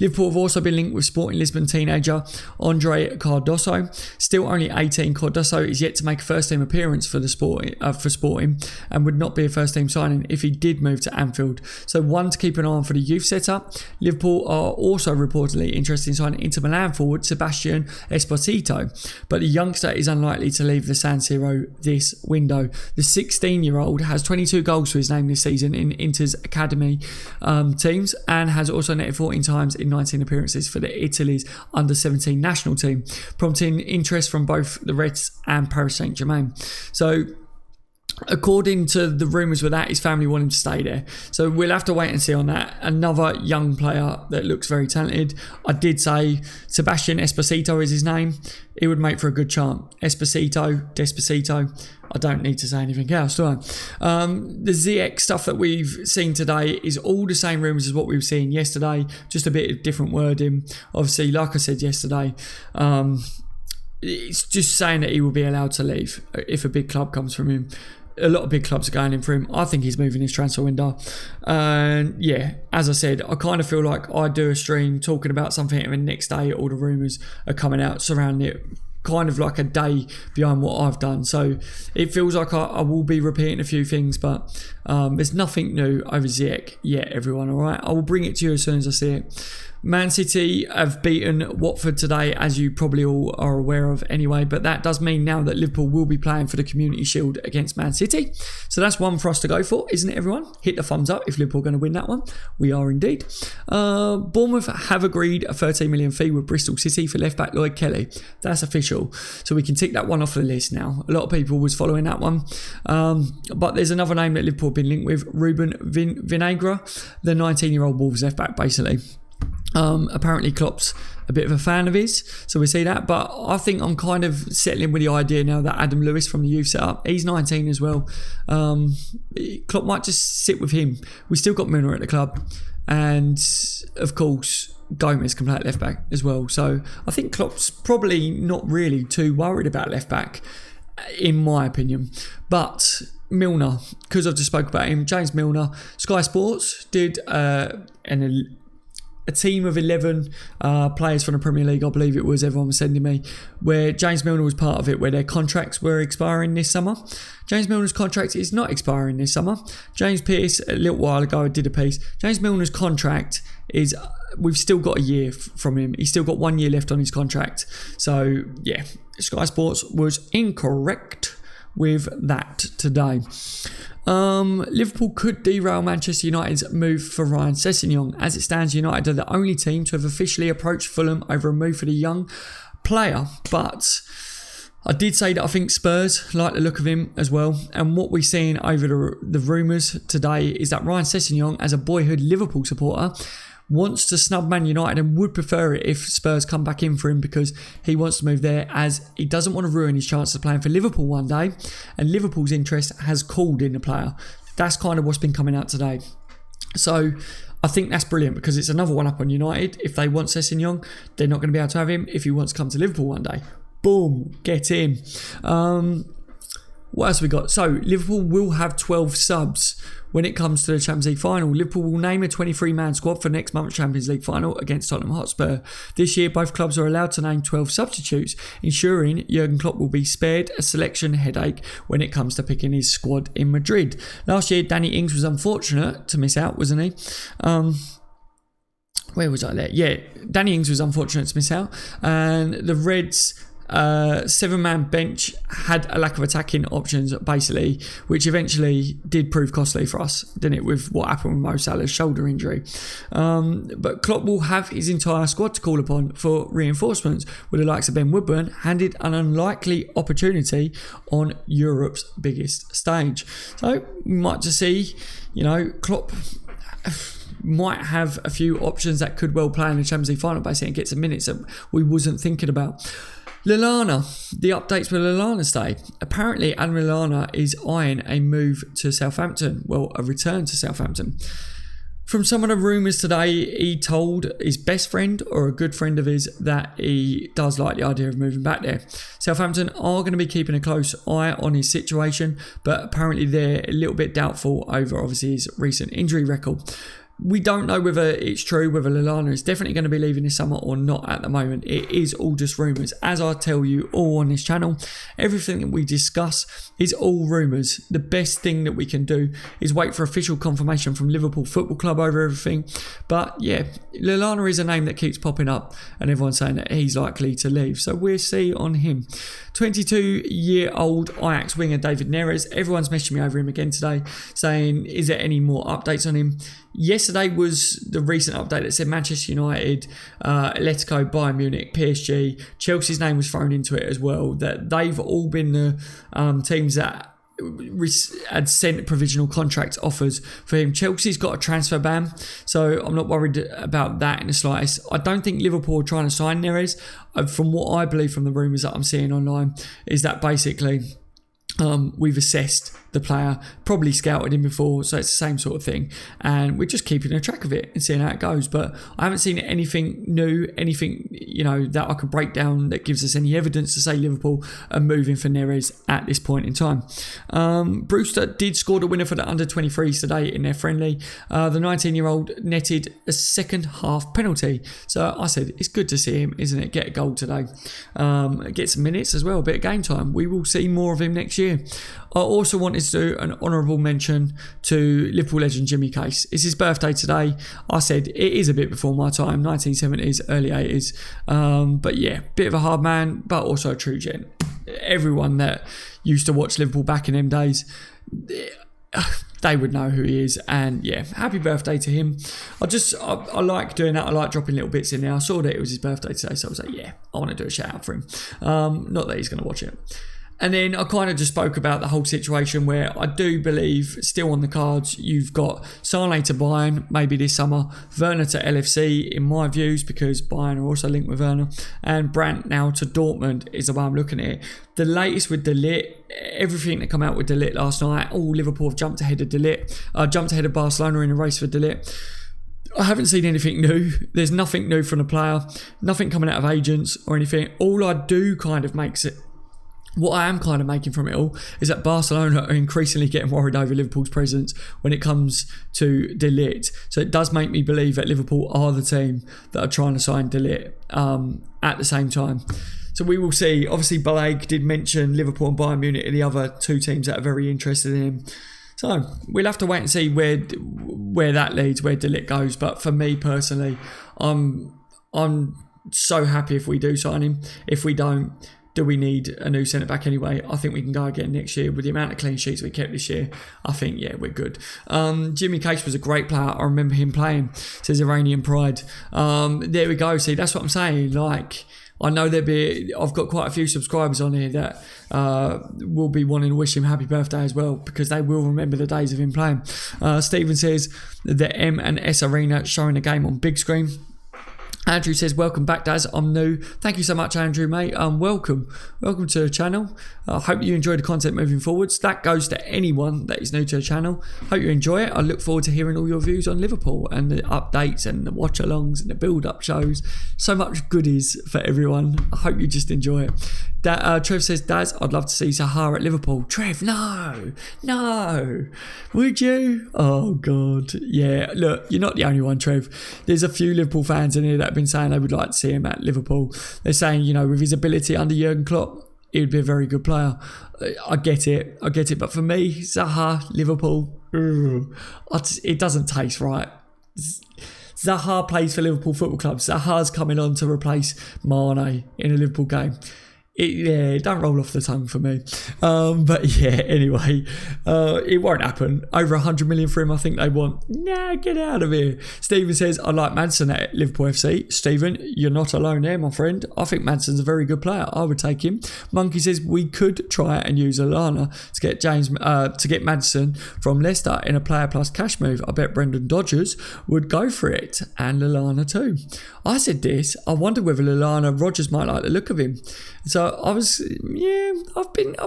Liverpool have also been linked with Sporting Lisbon teenager Andre Cardoso. Still only 18, Cardoso is yet to make a first-team appearance for Sporting and would not be a first-team signing if he did move to Anfield. So one to keep an eye on for the youth setup. Liverpool are also reportedly interested in signing Inter Milan forward Sebastian Esposito, but the youngster is unlikely to leave the San Siro this window. The 16-year-old has 22 goals to his name this season in Inter's academy teams and has also netted 14 times in 19 appearances for the Italy's under-17 national team, prompting interest from both the Reds and Paris Saint-Germain. So according to the rumours with that, his family want him to stay there. So we'll have to wait and see on that. Another young player that looks very talented. I did say Sebastian Esposito is his name. He would make for a good chant. Despacito. I don't need to say anything else, do I? The Ziyech stuff that we've seen today is all the same rumours as what we were seeing yesterday. Just a bit of different wording. Obviously, like I said yesterday, it's just saying that he will be allowed to leave if a big club comes from him. A lot of big clubs are going in for him. I think he's moving his transfer window. And yeah, as I said, I kind of feel like I do a stream talking about something and the next day all the rumours are coming out surrounding it, kind of like a day behind what I've done. So it feels like I will be repeating a few things, but there's nothing new over Ziyech yet, everyone, all right? I will bring it to you as soon as I see it. Man City have beaten Watford today, as you probably all are aware of anyway, but that does mean now that Liverpool will be playing for the Community Shield against Man City. So that's one for us to go for, isn't it, everyone? Hit the thumbs up if Liverpool are going to win that one. We are indeed. Bournemouth have agreed a 13 million fee with Bristol City for left-back Lloyd Kelly. That's official. So we can tick that one off the list now. A lot of people was following that one. But there's another name that Liverpool have been linked with, Ruben Vinagre, the 19-year-old Wolves left-back, basically. Apparently Klopp's a bit of a fan of his, so we see that, but I think I'm kind of settling with the idea now that Adam Lewis from the youth setup, he's 19 as well. Klopp might just sit with him. We still got Milner at the club, and of course Gomez can play at left back as well, so I think Klopp's probably not really too worried about left back in my opinion. But Milner, because I've just spoke about him, James Milner, Sky Sports did a team of 11 players from the Premier League, I believe it was, everyone was sending me, where James Milner was part of it, where their contracts were expiring this summer. James Milner's contract is not expiring this summer. James Pearce, a little while ago, I did a piece. James Milner's contract is, we've still got a year from him. He's still got 1 year left on his contract. So, yeah, Sky Sports was incorrect with that today. Liverpool could derail Manchester United's move for Ryan Sessegnon. As it stands, United are the only team to have officially approached Fulham over a move for the young player. But I did say that I think Spurs like the look of him as well. And what we're seeing over the rumours today is that Ryan Sessegnon, as a boyhood Liverpool supporter, wants to snub Man United and would prefer it if Spurs come back in for him, because he wants to move there, as he doesn't want to ruin his chances of playing for Liverpool one day, and Liverpool's interest has cooled in the player. That's kind of what's been coming out today. So I think that's brilliant, because it's another one up on United. If they want Sessegnon, they're not going to be able to have him. If he wants to come to Liverpool one day, boom, get in. What else have we got? So Liverpool will have 12 subs when it comes to the Champions League final. Liverpool will name a 23-man squad for next month's Champions League final against Tottenham Hotspur. This year, both clubs are allowed to name 12 substitutes, ensuring Jurgen Klopp will be spared a selection headache when it comes to picking his squad in Madrid. Last year, Danny Ings was unfortunate to miss out, wasn't he? Where was I there? Yeah, Danny Ings was unfortunate to miss out, and the Reds' 7-man bench had a lack of attacking options, basically, which eventually did prove costly for us, didn't it, with what happened with Mo Salah's shoulder injury. But Klopp will have his entire squad to call upon for reinforcements, with the likes of Ben Woodburn handed an unlikely opportunity on Europe's biggest stage. So we might just see, Klopp might have a few options that could well play in the Champions League final, basically, and get some minutes that we wasn't thinking about. Lallana, the updates with Lallana today. Apparently, Adam Lallana is eyeing a move to Southampton. Well, a return to Southampton. From some of the rumours today, he told his best friend or a good friend of his that he does like the idea of moving back there. Southampton are going to be keeping a close eye on his situation, but apparently they're a little bit doubtful over, obviously, his recent injury record. We don't know whether it's true, whether Lallana is definitely going to be leaving this summer or not at the moment. It is all just rumours. As I tell you all on this channel, everything that we discuss is all rumours. The best thing that we can do is wait for official confirmation from Liverpool Football Club over everything. But yeah, Lallana is a name that keeps popping up and everyone's saying that he's likely to leave. So we'll see on him. 22-year-old Ajax winger David Neres. Everyone's messaging me over him again today, saying, is there any more updates on him? Yesterday was the recent update that said Manchester United, Atletico, Bayern Munich, PSG, Chelsea's name was thrown into it as well, that they've all been the teams that had sent provisional contract offers for him. Chelsea's got a transfer ban, so I'm not worried about that in the slightest. I don't think Liverpool are trying to sign Neres. From what I believe from the rumours that I'm seeing online, is that basically we've assessed the player, probably scouted him before, so it's the same sort of thing, and we're just keeping a track of it and seeing how it goes. But I haven't seen anything new, anything that I could break down that gives us any evidence to say Liverpool are moving for Neres at this point in time. Brewster did score the winner for the under-23s today in their friendly. The 19-year-old netted a second half penalty, so I said it's good to see him, isn't it, get a goal today, get some minutes as well, a bit of game time. We will see more of him next year. I also wanted to do an honourable mention to Liverpool legend Jimmy Case. It's his birthday today. I said it is a bit before my time, 1970s, early 80s. But yeah, bit of a hard man, but also a true gent. Everyone that used to watch Liverpool back in them days, they would know who he is. And yeah, happy birthday to him. I like doing that. I like dropping little bits in there. I saw that it was his birthday today, so I was like, yeah, I want to do a shout out for him. Not that he's going to watch it. And then I kind of just spoke about the whole situation where I do believe, still on the cards, you've got Sane to Bayern, maybe this summer, Werner to LFC, in my views, because Bayern are also linked with Werner, and Brandt now to Dortmund is the way I'm looking at it. The latest with De Ligt, everything that come out with De Ligt last night, Liverpool have jumped ahead of De Ligt, jumped ahead of Barcelona in a race for De Ligt. I haven't seen anything new. There's nothing new from the player, nothing coming out of agents or anything. All I do kind of makes it what I am kind of making from it all is that Barcelona are increasingly getting worried over Liverpool's presence when it comes to De Ligt. So it does make me believe that Liverpool are the team that are trying to sign De Ligt at the same time. So we will see. Obviously, Balak did mention Liverpool and Bayern Munich are the other two teams that are very interested in him. So we'll have to wait and see where that leads, where De Ligt goes. But for me personally, I'm so happy if we do sign him. If we don't, do we need a new centre-back anyway? I think we can go again next year with the amount of clean sheets we kept this year. I think, yeah, we're good. Jimmy Case was a great player. I remember him playing, says Iranian Pride. There we go. See, that's what I'm saying. Like, I know I've got quite a few subscribers on here that will be wanting to wish him happy birthday as well, because they will remember the days of him playing. Stephen says the M&S Arena showing the game on big screen. Andrew says, welcome back, Daz. I'm new. Thank you so much, Andrew, mate. Welcome to the channel. I hope you enjoy the content moving forwards. That goes to anyone that is new to the channel. Hope you enjoy it. I look forward to hearing all your views on Liverpool and the updates and the watch-alongs and the build-up shows. So much goodies for everyone. I hope you just enjoy it. Trev says, Daz, I'd love to see Zaha at Liverpool. Trev, no. Would you? Oh, God. Yeah, look, you're not the only one, Trev. There's a few Liverpool fans in here that have been saying they would like to see him at Liverpool. They're saying, with his ability under Jurgen Klopp, he would be a very good player. I get it. But for me, Zaha, Liverpool, it doesn't taste right. Zaha plays for Liverpool Football Club. Zaha's coming on to replace Mane in a Liverpool game. It don't roll off the tongue for me. But yeah, anyway, it won't happen. Over 100 million for him, I think they want. Nah, get out of here. Stephen says, I like Maddison at Liverpool FC. Stephen, you're not alone there, my friend. I think Maddison's a very good player. I would take him. Monkey says, we could try and use Lallana to get Maddison from Leicester in a player plus cash move. I bet Brendan Dodgers would go for it, and Lallana too. I said this. I wonder whether Lallana Rodgers might like the look of him. So I've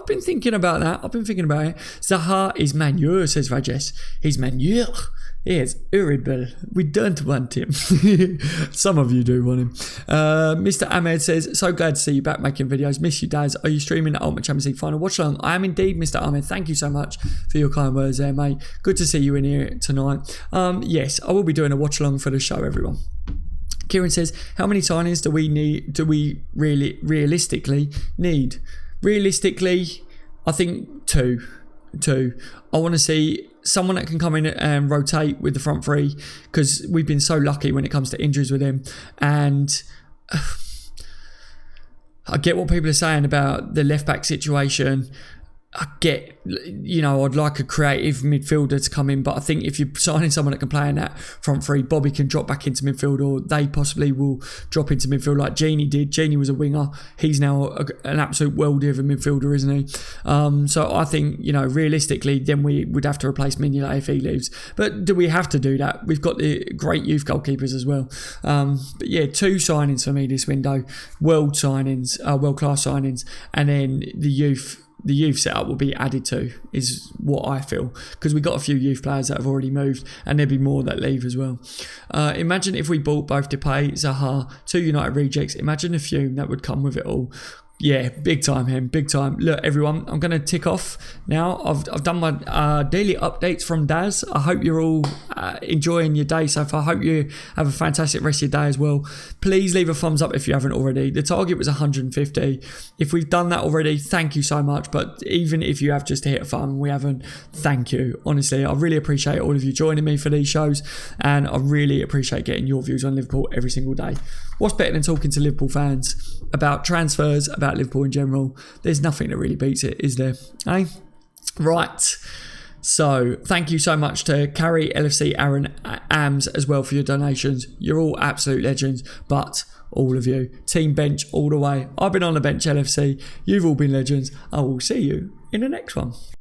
been thinking about that. I've been thinking about it. Zaha is manure, says Rajesh. He's manure. He is horrible. We don't want him. Some of you do want him. Mr. Ahmed says, so glad to see you back making videos. Miss you, Daz. Are you streaming the Ultimate Champions League final watch along? I am indeed, Mr. Ahmed. Thank you so much for your kind words there, mate. Good to see you in here tonight. Yes, I will be doing a watch along for the show, everyone. Kieran says, how many signings do we really realistically need? Realistically, I think two. I want to see someone that can come in and rotate with the front three, because we've been so lucky when it comes to injuries with him. And I get what people are saying about the left back situation. I get, I'd like a creative midfielder to come in, but I think if you're signing someone that can play in that front three, Bobby can drop back into midfield, or they possibly will drop into midfield like Genie did. Genie was a winger. He's now an absolute worldie of a midfielder, isn't he? So I think, realistically, then we would have to replace Mignolet if he leaves. But do we have to do that? We've got the great youth goalkeepers as well. But yeah, two signings for me this window. World-class signings, and then the youth setup will be added to, is what I feel, because we've got a few youth players that have already moved, and there'll be more that leave as well. Imagine if we bought both Depay, Zaha, two United rejects. Imagine the fume that would come with it all. Yeah, big time, him, big time. Look, everyone, I'm going to tick off now. I've done my daily updates from Daz. I hope you're all enjoying your day so far. I hope you have a fantastic rest of your day as well. Please leave a thumbs up if you haven't already. The target was 150. If we've done that already, thank you so much. But even if you have just hit a thumb and we haven't, thank you. Honestly, I really appreciate all of you joining me for these shows, and I really appreciate getting your views on Liverpool every single day. What's better than talking to Liverpool fans about transfers, about Liverpool in general? There's nothing that really beats it, is there? Eh? Right. So thank you so much to Carrie, LFC, Aaron, Ams as well for your donations. You're all absolute legends, but all of you, Team Bench all the way. I've been on the bench, LFC. You've all been legends. I will see you in the next one.